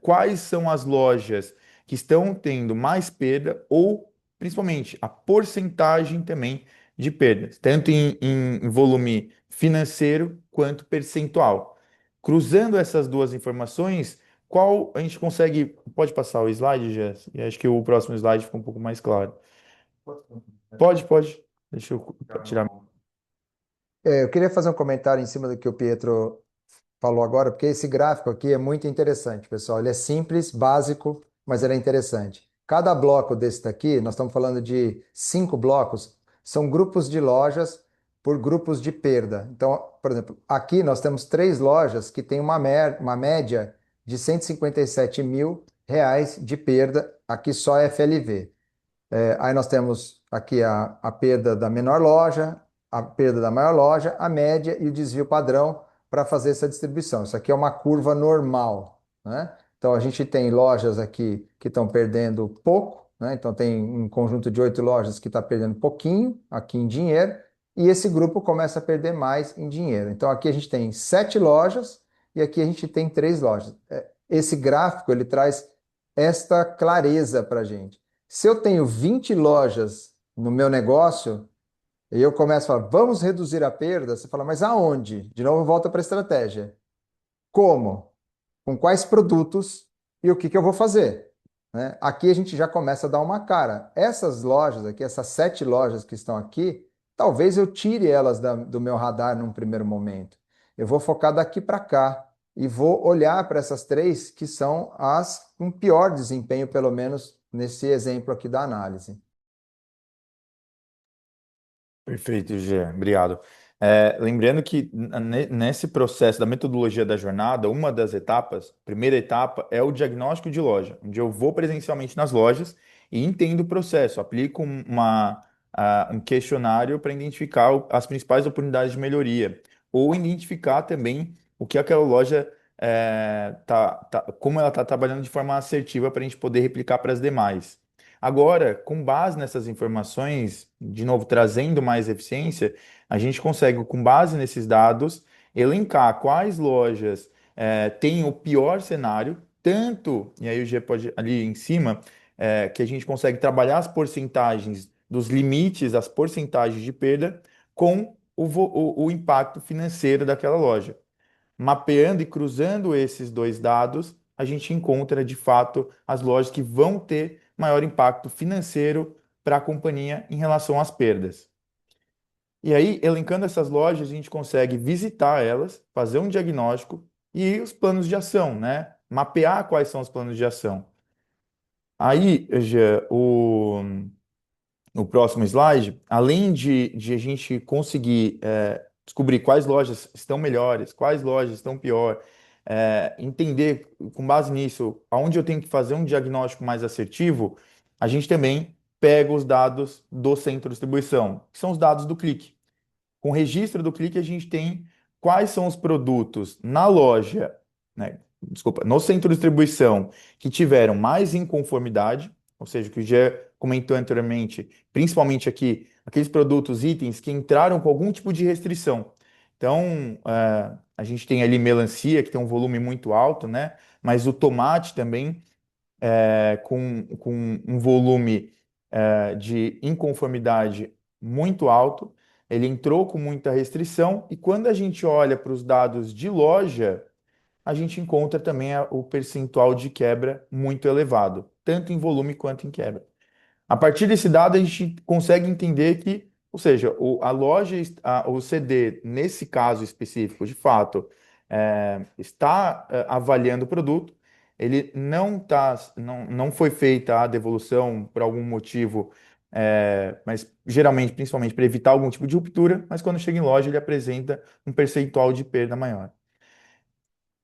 Speaker 4: quais são as lojas que estão tendo mais perda ou, principalmente, a porcentagem também de perdas, tanto em volume financeiro quanto percentual. Cruzando essas duas informações, qual a gente consegue. Pode passar o slide, Jess? E acho que o próximo slide fica um pouco mais claro. Pode. Deixa eu tirar.
Speaker 1: Eu queria fazer um comentário em cima do que o Pietro falou agora, porque esse gráfico aqui é muito interessante, pessoal. Ele é simples, básico, mas ele é interessante. Cada bloco desse daqui, nós estamos falando de 5 blocos, são grupos de lojas por grupos de perda. Então, por exemplo, aqui nós temos 3 lojas que têm uma média de R$ 157.000 de perda, aqui só FLV. Aí nós temos aqui a perda da menor loja, a perda da maior loja, a média e o desvio padrão para fazer essa distribuição. Isso aqui é uma curva normal, né? Então a gente tem lojas aqui que estão perdendo pouco, né? Então tem um conjunto de 8 lojas que está perdendo pouquinho aqui em dinheiro, e esse grupo começa a perder mais em dinheiro. Então aqui a gente tem 7 lojas e aqui a gente tem 3 lojas. Esse gráfico ele traz esta clareza para a gente. Se eu tenho 20 lojas no meu negócio e eu começo a falar, vamos reduzir a perda, você fala, mas aonde? De novo, volta para a estratégia. Como? Com quais produtos e o que que eu vou fazer? Né? Aqui a gente já começa a dar uma cara. Essas lojas aqui, essas 7 lojas que estão aqui, talvez eu tire elas do meu radar num primeiro momento. Eu vou focar daqui para cá e vou olhar para essas 3 que são as com pior desempenho, pelo menos nesse exemplo aqui da análise.
Speaker 4: Perfeito, Gê. Obrigado. Lembrando que nesse processo da metodologia da jornada, uma das etapas, primeira etapa, é o diagnóstico de loja, onde eu vou presencialmente nas lojas e entendo o processo, aplico um questionário para identificar as principais oportunidades de melhoria, ou identificar também o que aquela loja como ela está trabalhando de forma assertiva para a gente poder replicar para as demais. Agora, com base nessas informações, de novo, trazendo mais eficiência, a gente consegue, com base nesses dados, elencar quais lojas têm o pior cenário, tanto, e aí o G pode ali em cima, que a gente consegue trabalhar as porcentagens dos limites, as porcentagens de perda, com o impacto financeiro daquela loja. Mapeando e cruzando esses dois dados, a gente encontra de fato as lojas que vão ter maior impacto financeiro para a companhia em relação às perdas. E aí, elencando essas lojas, a gente consegue visitar elas, fazer um diagnóstico e os planos de ação, né? Mapear quais são os planos de ação. Aí, Jean, no próximo slide, além de a gente conseguir descobrir quais lojas estão melhores, quais lojas estão pior, entender com base nisso aonde eu tenho que fazer um diagnóstico mais assertivo, a gente também pega os dados do centro de distribuição, que são os dados do clique. Com o registro do clique, a gente tem quais são os produtos na loja, né? Desculpa, no centro de distribuição que tiveram mais inconformidade, ou seja, o que já comentou anteriormente, principalmente aqui, aqueles produtos, itens que entraram com algum tipo de restrição. Então, a gente tem ali melancia, que tem um volume muito alto, né? Mas o tomate também, com um volume de inconformidade muito alto, ele entrou com muita restrição, e quando a gente olha para os dados de loja, a gente encontra também o percentual de quebra muito elevado, tanto em volume quanto em quebra. A partir desse dado, a gente consegue entender que, ou seja, a loja, o CD, nesse caso específico, de fato, está avaliando o produto, ele não foi feita a devolução por algum motivo, mas geralmente, principalmente para evitar algum tipo de ruptura, mas quando chega em loja, ele apresenta um percentual de perda maior.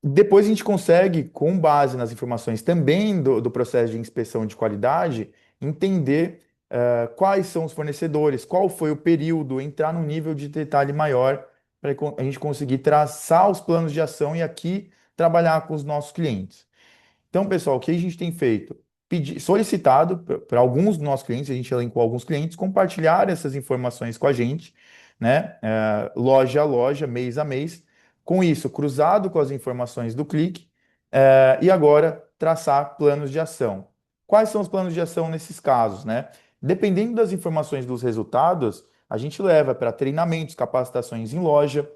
Speaker 4: Depois a gente consegue, com base nas informações também do processo de inspeção de qualidade, entender quais são os fornecedores, qual foi o período, entrar num nível de detalhe maior para a gente conseguir traçar os planos de ação e aqui trabalhar com os nossos clientes. Então, pessoal, o que a gente tem feito? Solicitado para alguns dos nossos clientes, a gente elencou alguns clientes, compartilhar essas informações com a gente, né? Loja a loja, mês a mês. Com isso, cruzado com as informações do clique, e agora traçar planos de ação. Quais são os planos de ação nesses casos, né? Dependendo das informações dos resultados, a gente leva para treinamentos, capacitações em loja,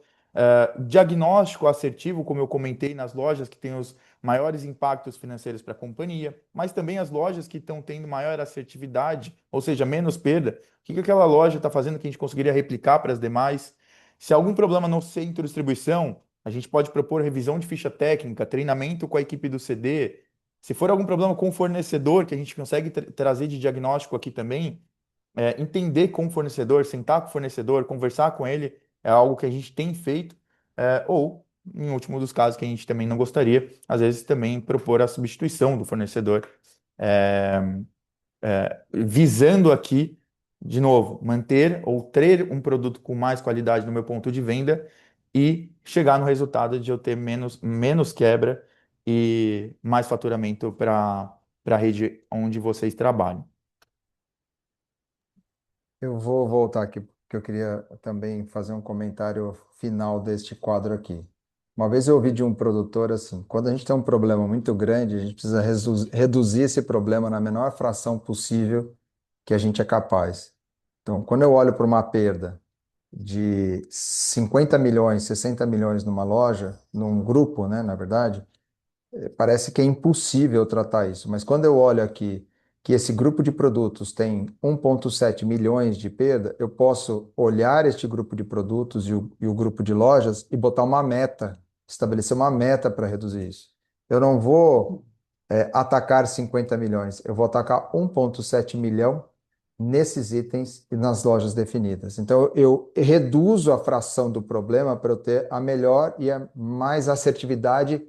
Speaker 4: diagnóstico assertivo, como eu comentei, nas lojas que têm os maiores impactos financeiros para a companhia, mas também as lojas que estão tendo maior assertividade, ou seja, menos perda. O que aquela loja está fazendo que a gente conseguiria replicar para as demais? Se há algum problema no centro de distribuição, a gente pode propor revisão de ficha técnica, treinamento com a equipe do CD. Se for algum problema com o fornecedor, que a gente consegue trazer de diagnóstico aqui também, entender com o fornecedor, sentar com o fornecedor, conversar com ele, é algo que a gente tem feito, ou, em último dos casos, que a gente também não gostaria, às vezes também propor a substituição do fornecedor, é, visando aqui, de novo, manter ou ter um produto com mais qualidade no meu ponto de venda e chegar no resultado de eu ter menos quebra e mais faturamento para a rede onde vocês trabalham.
Speaker 1: Eu vou voltar aqui, porque eu queria também fazer um comentário final deste quadro aqui. Uma vez eu ouvi de um produtor assim: quando a gente tem um problema muito grande, a gente precisa reduzir esse problema na menor fração possível que a gente é capaz. Então, quando eu olho para uma perda de 50 milhões, 60 milhões numa loja, num grupo, né, na verdade, parece que é impossível tratar isso, mas quando eu olho aqui que esse grupo de produtos tem 1,7 milhões de perda, eu posso olhar este grupo de produtos e o grupo de lojas e botar uma meta, estabelecer uma meta para reduzir isso. Eu não vou atacar 50 milhões, eu vou atacar 1,7 milhão nesses itens e nas lojas definidas. Então, eu reduzo a fração do problema para eu ter a melhor e a mais assertividade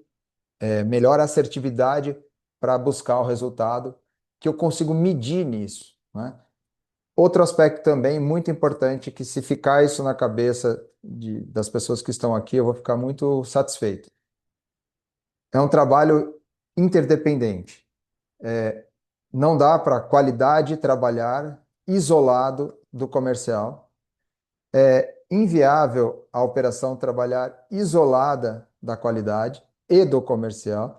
Speaker 1: melhor assertividade para buscar o resultado que eu consigo medir nisso, né? Outro aspecto também muito importante, que se ficar isso na cabeça das pessoas que estão aqui, eu vou ficar muito satisfeito. É um trabalho interdependente. Não dá para a qualidade trabalhar isolado do comercial. É inviável a operação trabalhar isolada da qualidade e do comercial.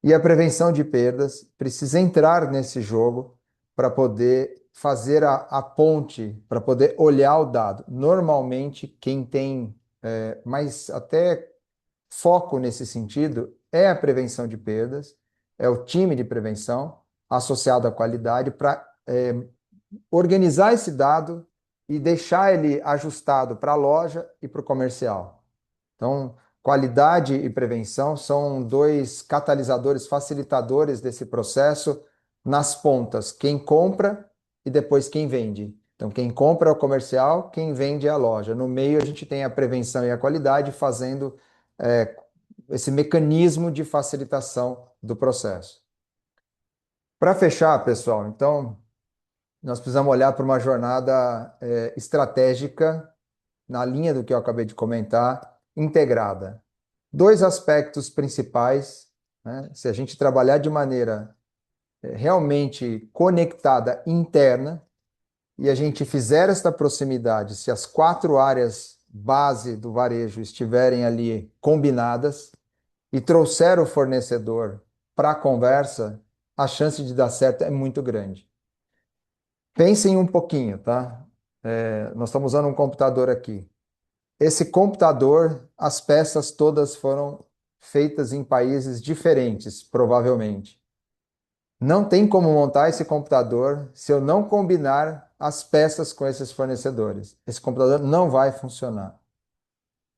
Speaker 1: E a prevenção de perdas precisa entrar nesse jogo para poder fazer a ponte, para poder olhar o dado. Normalmente, quem tem mais até foco nesse sentido é a prevenção de perdas, é o time de prevenção associado à qualidade para organizar esse dado e deixar ele ajustado para a loja e para o comercial. Então, qualidade e prevenção são dois catalisadores, facilitadores desse processo nas pontas, quem compra e depois quem vende. Então, quem compra é o comercial, quem vende é a loja. No meio, a gente tem a prevenção e a qualidade fazendo esse mecanismo de facilitação do processo. Para fechar, pessoal, então, nós precisamos olhar para uma jornada estratégica, na linha do que eu acabei de comentar, integrada. Dois aspectos principais, né? Se a gente trabalhar de maneira realmente conectada interna e a gente fizer esta proximidade, se as quatro áreas base do varejo estiverem ali combinadas e trouxer o fornecedor para a conversa, a chance de dar certo é muito grande. Pensem um pouquinho, tá? Nós estamos usando um computador aqui. Esse computador, as peças todas foram feitas em países diferentes, provavelmente. Não tem como montar esse computador se eu não combinar as peças com esses fornecedores. Esse computador não vai funcionar.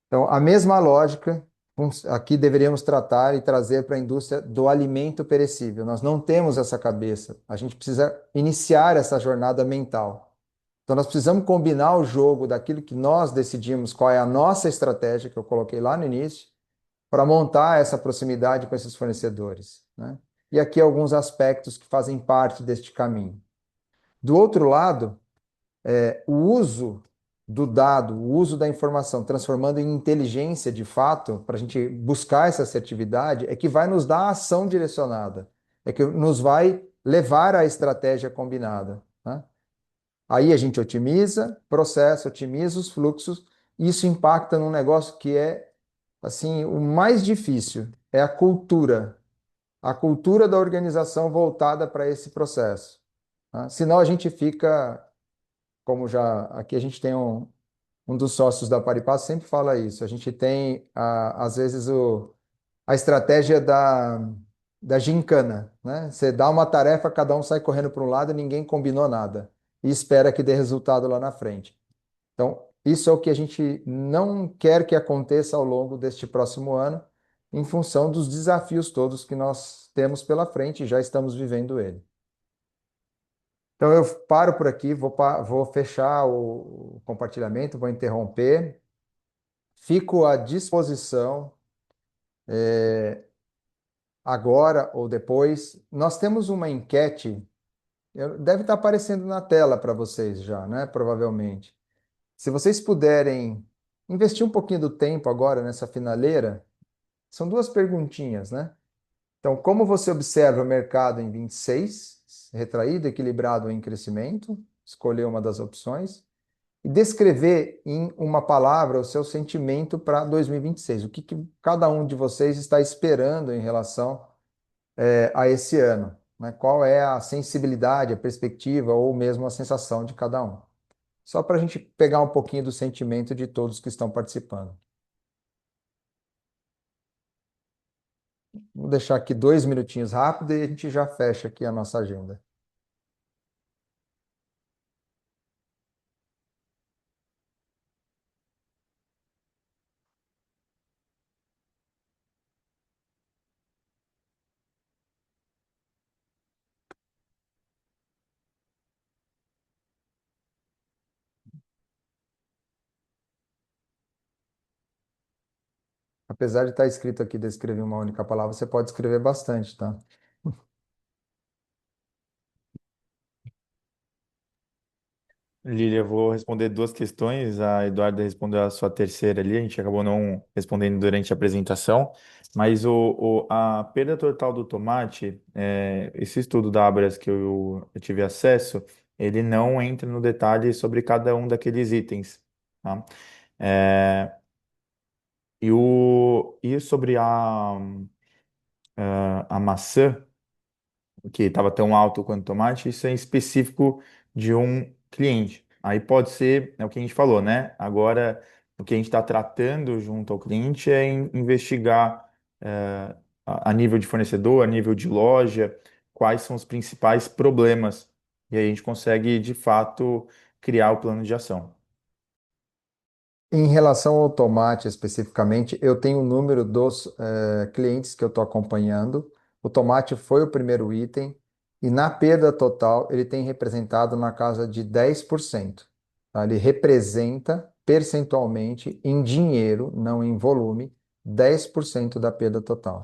Speaker 1: Então, a mesma lógica, aqui deveríamos tratar e trazer para a indústria do alimento perecível. Nós não temos essa cabeça. A gente precisa iniciar essa jornada mental. Então, nós precisamos combinar o jogo daquilo que nós decidimos, qual é a nossa estratégia, que eu coloquei lá no início, para montar essa proximidade com esses fornecedores, né? E aqui alguns aspectos que fazem parte deste caminho. Do outro lado, o uso do dado, o uso da informação, transformando em inteligência de fato, para a gente buscar essa assertividade, é que vai nos dar a ação direcionada, é que nos vai levar à estratégia combinada, né? Aí a gente otimiza processo, otimiza os fluxos, e isso impacta num negócio que é, assim, o mais difícil, é a cultura da organização voltada para esse processo, tá? Senão a gente fica, como já aqui a gente tem um dos sócios da Paripaz sempre fala isso, a gente tem, às vezes, a estratégia da gincana, né? Você dá uma tarefa, cada um sai correndo para um lado e ninguém combinou nada e espera que dê resultado lá na frente. Então, isso é o que a gente não quer que aconteça ao longo deste próximo ano, em função dos desafios todos que nós temos pela frente e já estamos vivendo ele. Então, eu paro por aqui, vou fechar o compartilhamento, vou interromper. Fico à disposição agora ou depois. Nós temos uma enquete, deve estar aparecendo na tela para vocês já, né? Provavelmente. Se vocês puderem investir um pouquinho do tempo agora nessa finaleira, são duas perguntinhas, né? Então, como você observa o mercado em 26, retraído, equilibrado ou em crescimento? Escolher uma das opções. E descrever em uma palavra o seu sentimento para 2026. O que cada um de vocês está esperando em relação a esse ano, né? Qual é a sensibilidade, a perspectiva ou mesmo a sensação de cada um? Só para a gente pegar um pouquinho do sentimento de todos que estão participando. Vou deixar aqui 2 minutinhos rápido e a gente já fecha aqui a nossa agenda. Apesar de estar escrito aqui, descrever uma única palavra, você pode escrever bastante, tá?
Speaker 4: Lília, eu vou responder duas questões. A Eduarda respondeu a sua terceira ali, a gente acabou não respondendo durante a apresentação. Mas a perda total do tomate, esse estudo da Abras que eu tive acesso, ele não entra no detalhe sobre cada um daqueles itens, tá? É, e sobre a maçã, que estava tão alto quanto o tomate, isso é específico de um cliente. Aí pode ser, é o que a gente falou, né? Agora, o que a gente está tratando junto ao cliente é investigar a nível de fornecedor, a nível de loja, quais são os principais problemas. E aí a gente consegue, de fato, criar o plano de ação.
Speaker 1: Em relação ao tomate especificamente, eu tenho o número dos clientes que eu estou acompanhando. O tomate foi o primeiro item e na perda total ele tem representado na casa de 10%. Tá? Ele representa percentualmente em dinheiro, não em volume, 10% da perda total.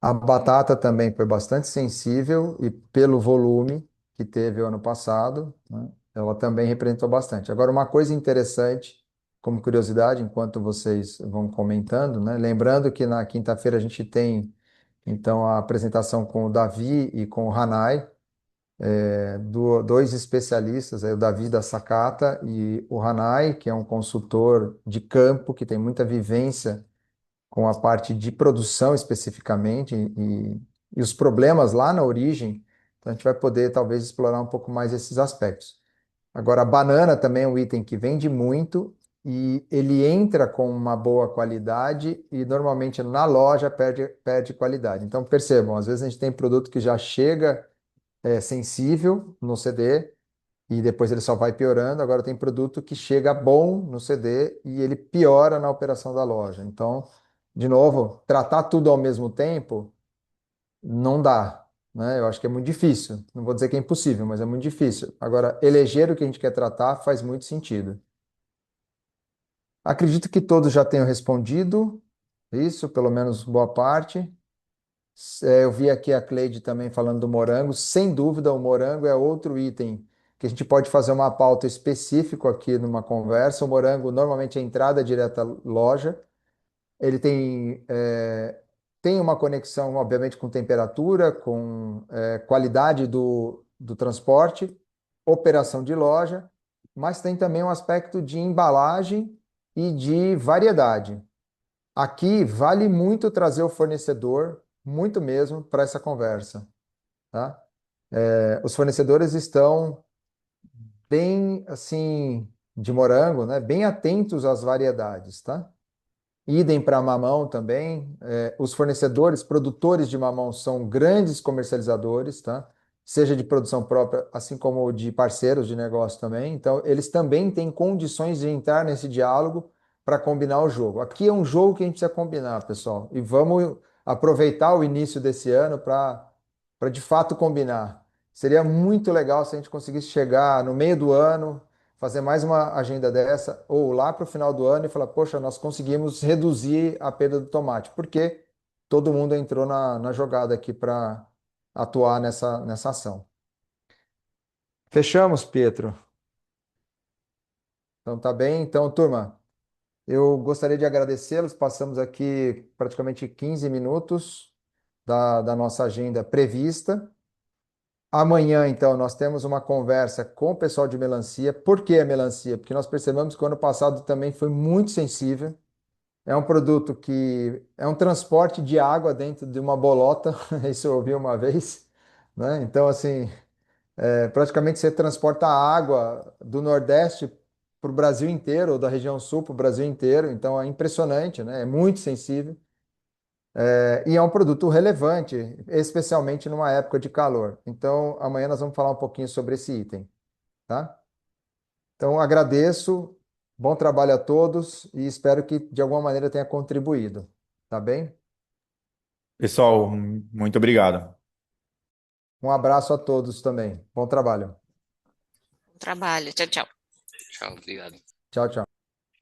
Speaker 1: A batata também foi bastante sensível e pelo volume que teve o ano passado, né, ela também representou bastante. Agora, uma coisa interessante, como curiosidade, enquanto vocês vão comentando, né, lembrando que na quinta-feira a gente tem então a apresentação com o Davi e com o Hanai, dois especialistas, o Davi da Sakata e o Hanai, que é um consultor de campo que tem muita vivência com a parte de produção especificamente e os problemas lá na origem, então a gente vai poder talvez explorar um pouco mais esses aspectos. Agora, a banana também é um item que vende muito e ele entra com uma boa qualidade e normalmente na loja perde qualidade. Então percebam, às vezes a gente tem produto que já chega sensível no CD e depois ele só vai piorando. Agora tem produto que chega bom no CD e ele piora na operação da loja. Então, de novo, tratar tudo ao mesmo tempo não dá, né? Eu acho que é muito difícil. Não vou dizer que é impossível, mas é muito difícil. Agora, eleger o que a gente quer tratar faz muito sentido. Acredito que todos já tenham respondido isso, pelo menos boa parte. Eu vi aqui a Cleide também falando do morango. Sem dúvida, o morango é outro item que a gente pode fazer uma pauta específico aqui numa conversa. O morango normalmente é entrada direta à loja. Ele tem uma conexão, obviamente, com temperatura, com qualidade do transporte, operação de loja, mas tem também um aspecto de embalagem e de variedade. Aqui vale muito trazer o fornecedor, muito mesmo, para essa conversa, tá? Os fornecedores estão bem, assim, de morango, né? Bem atentos às variedades, tá? Idem para mamão também. Os fornecedores, produtores de mamão são grandes comercializadores, tá? Seja de produção própria, assim como de parceiros de negócio também. Então, eles também têm condições de entrar nesse diálogo para combinar o jogo. Aqui é um jogo que a gente precisa combinar, pessoal. E vamos aproveitar o início desse ano para de fato combinar. Seria muito legal se a gente conseguisse chegar no meio do ano, fazer mais uma agenda dessa, ou lá para o final do ano e falar, poxa, nós conseguimos reduzir a perda do tomate, porque todo mundo entrou na jogada aqui para atuar nessa ação. Fechamos, Pietro. Então tá bem. Então, turma, eu gostaria de agradecê-los. Passamos aqui praticamente 15 minutos da nossa agenda prevista. Amanhã, então, nós temos uma conversa com o pessoal de melancia. Por que a melancia? Porque nós percebemos que o ano passado também foi muito sensível. É um produto que é um transporte de água dentro de uma bolota, isso eu ouvi uma vez, né? Então, assim, praticamente você transporta a água do Nordeste para o Brasil inteiro, ou da região Sul para o Brasil inteiro. Então, é impressionante, né? É muito sensível. E é um produto relevante, especialmente numa época de calor. Então, amanhã nós vamos falar um pouquinho sobre esse item, tá? Então, agradeço, bom trabalho a todos e espero que de alguma maneira tenha contribuído, tá bem?
Speaker 4: Pessoal, muito obrigado.
Speaker 1: Um abraço a todos também. Bom trabalho.
Speaker 5: Bom trabalho. Tchau, tchau.
Speaker 6: Tchau, obrigado.
Speaker 1: Tchau, tchau.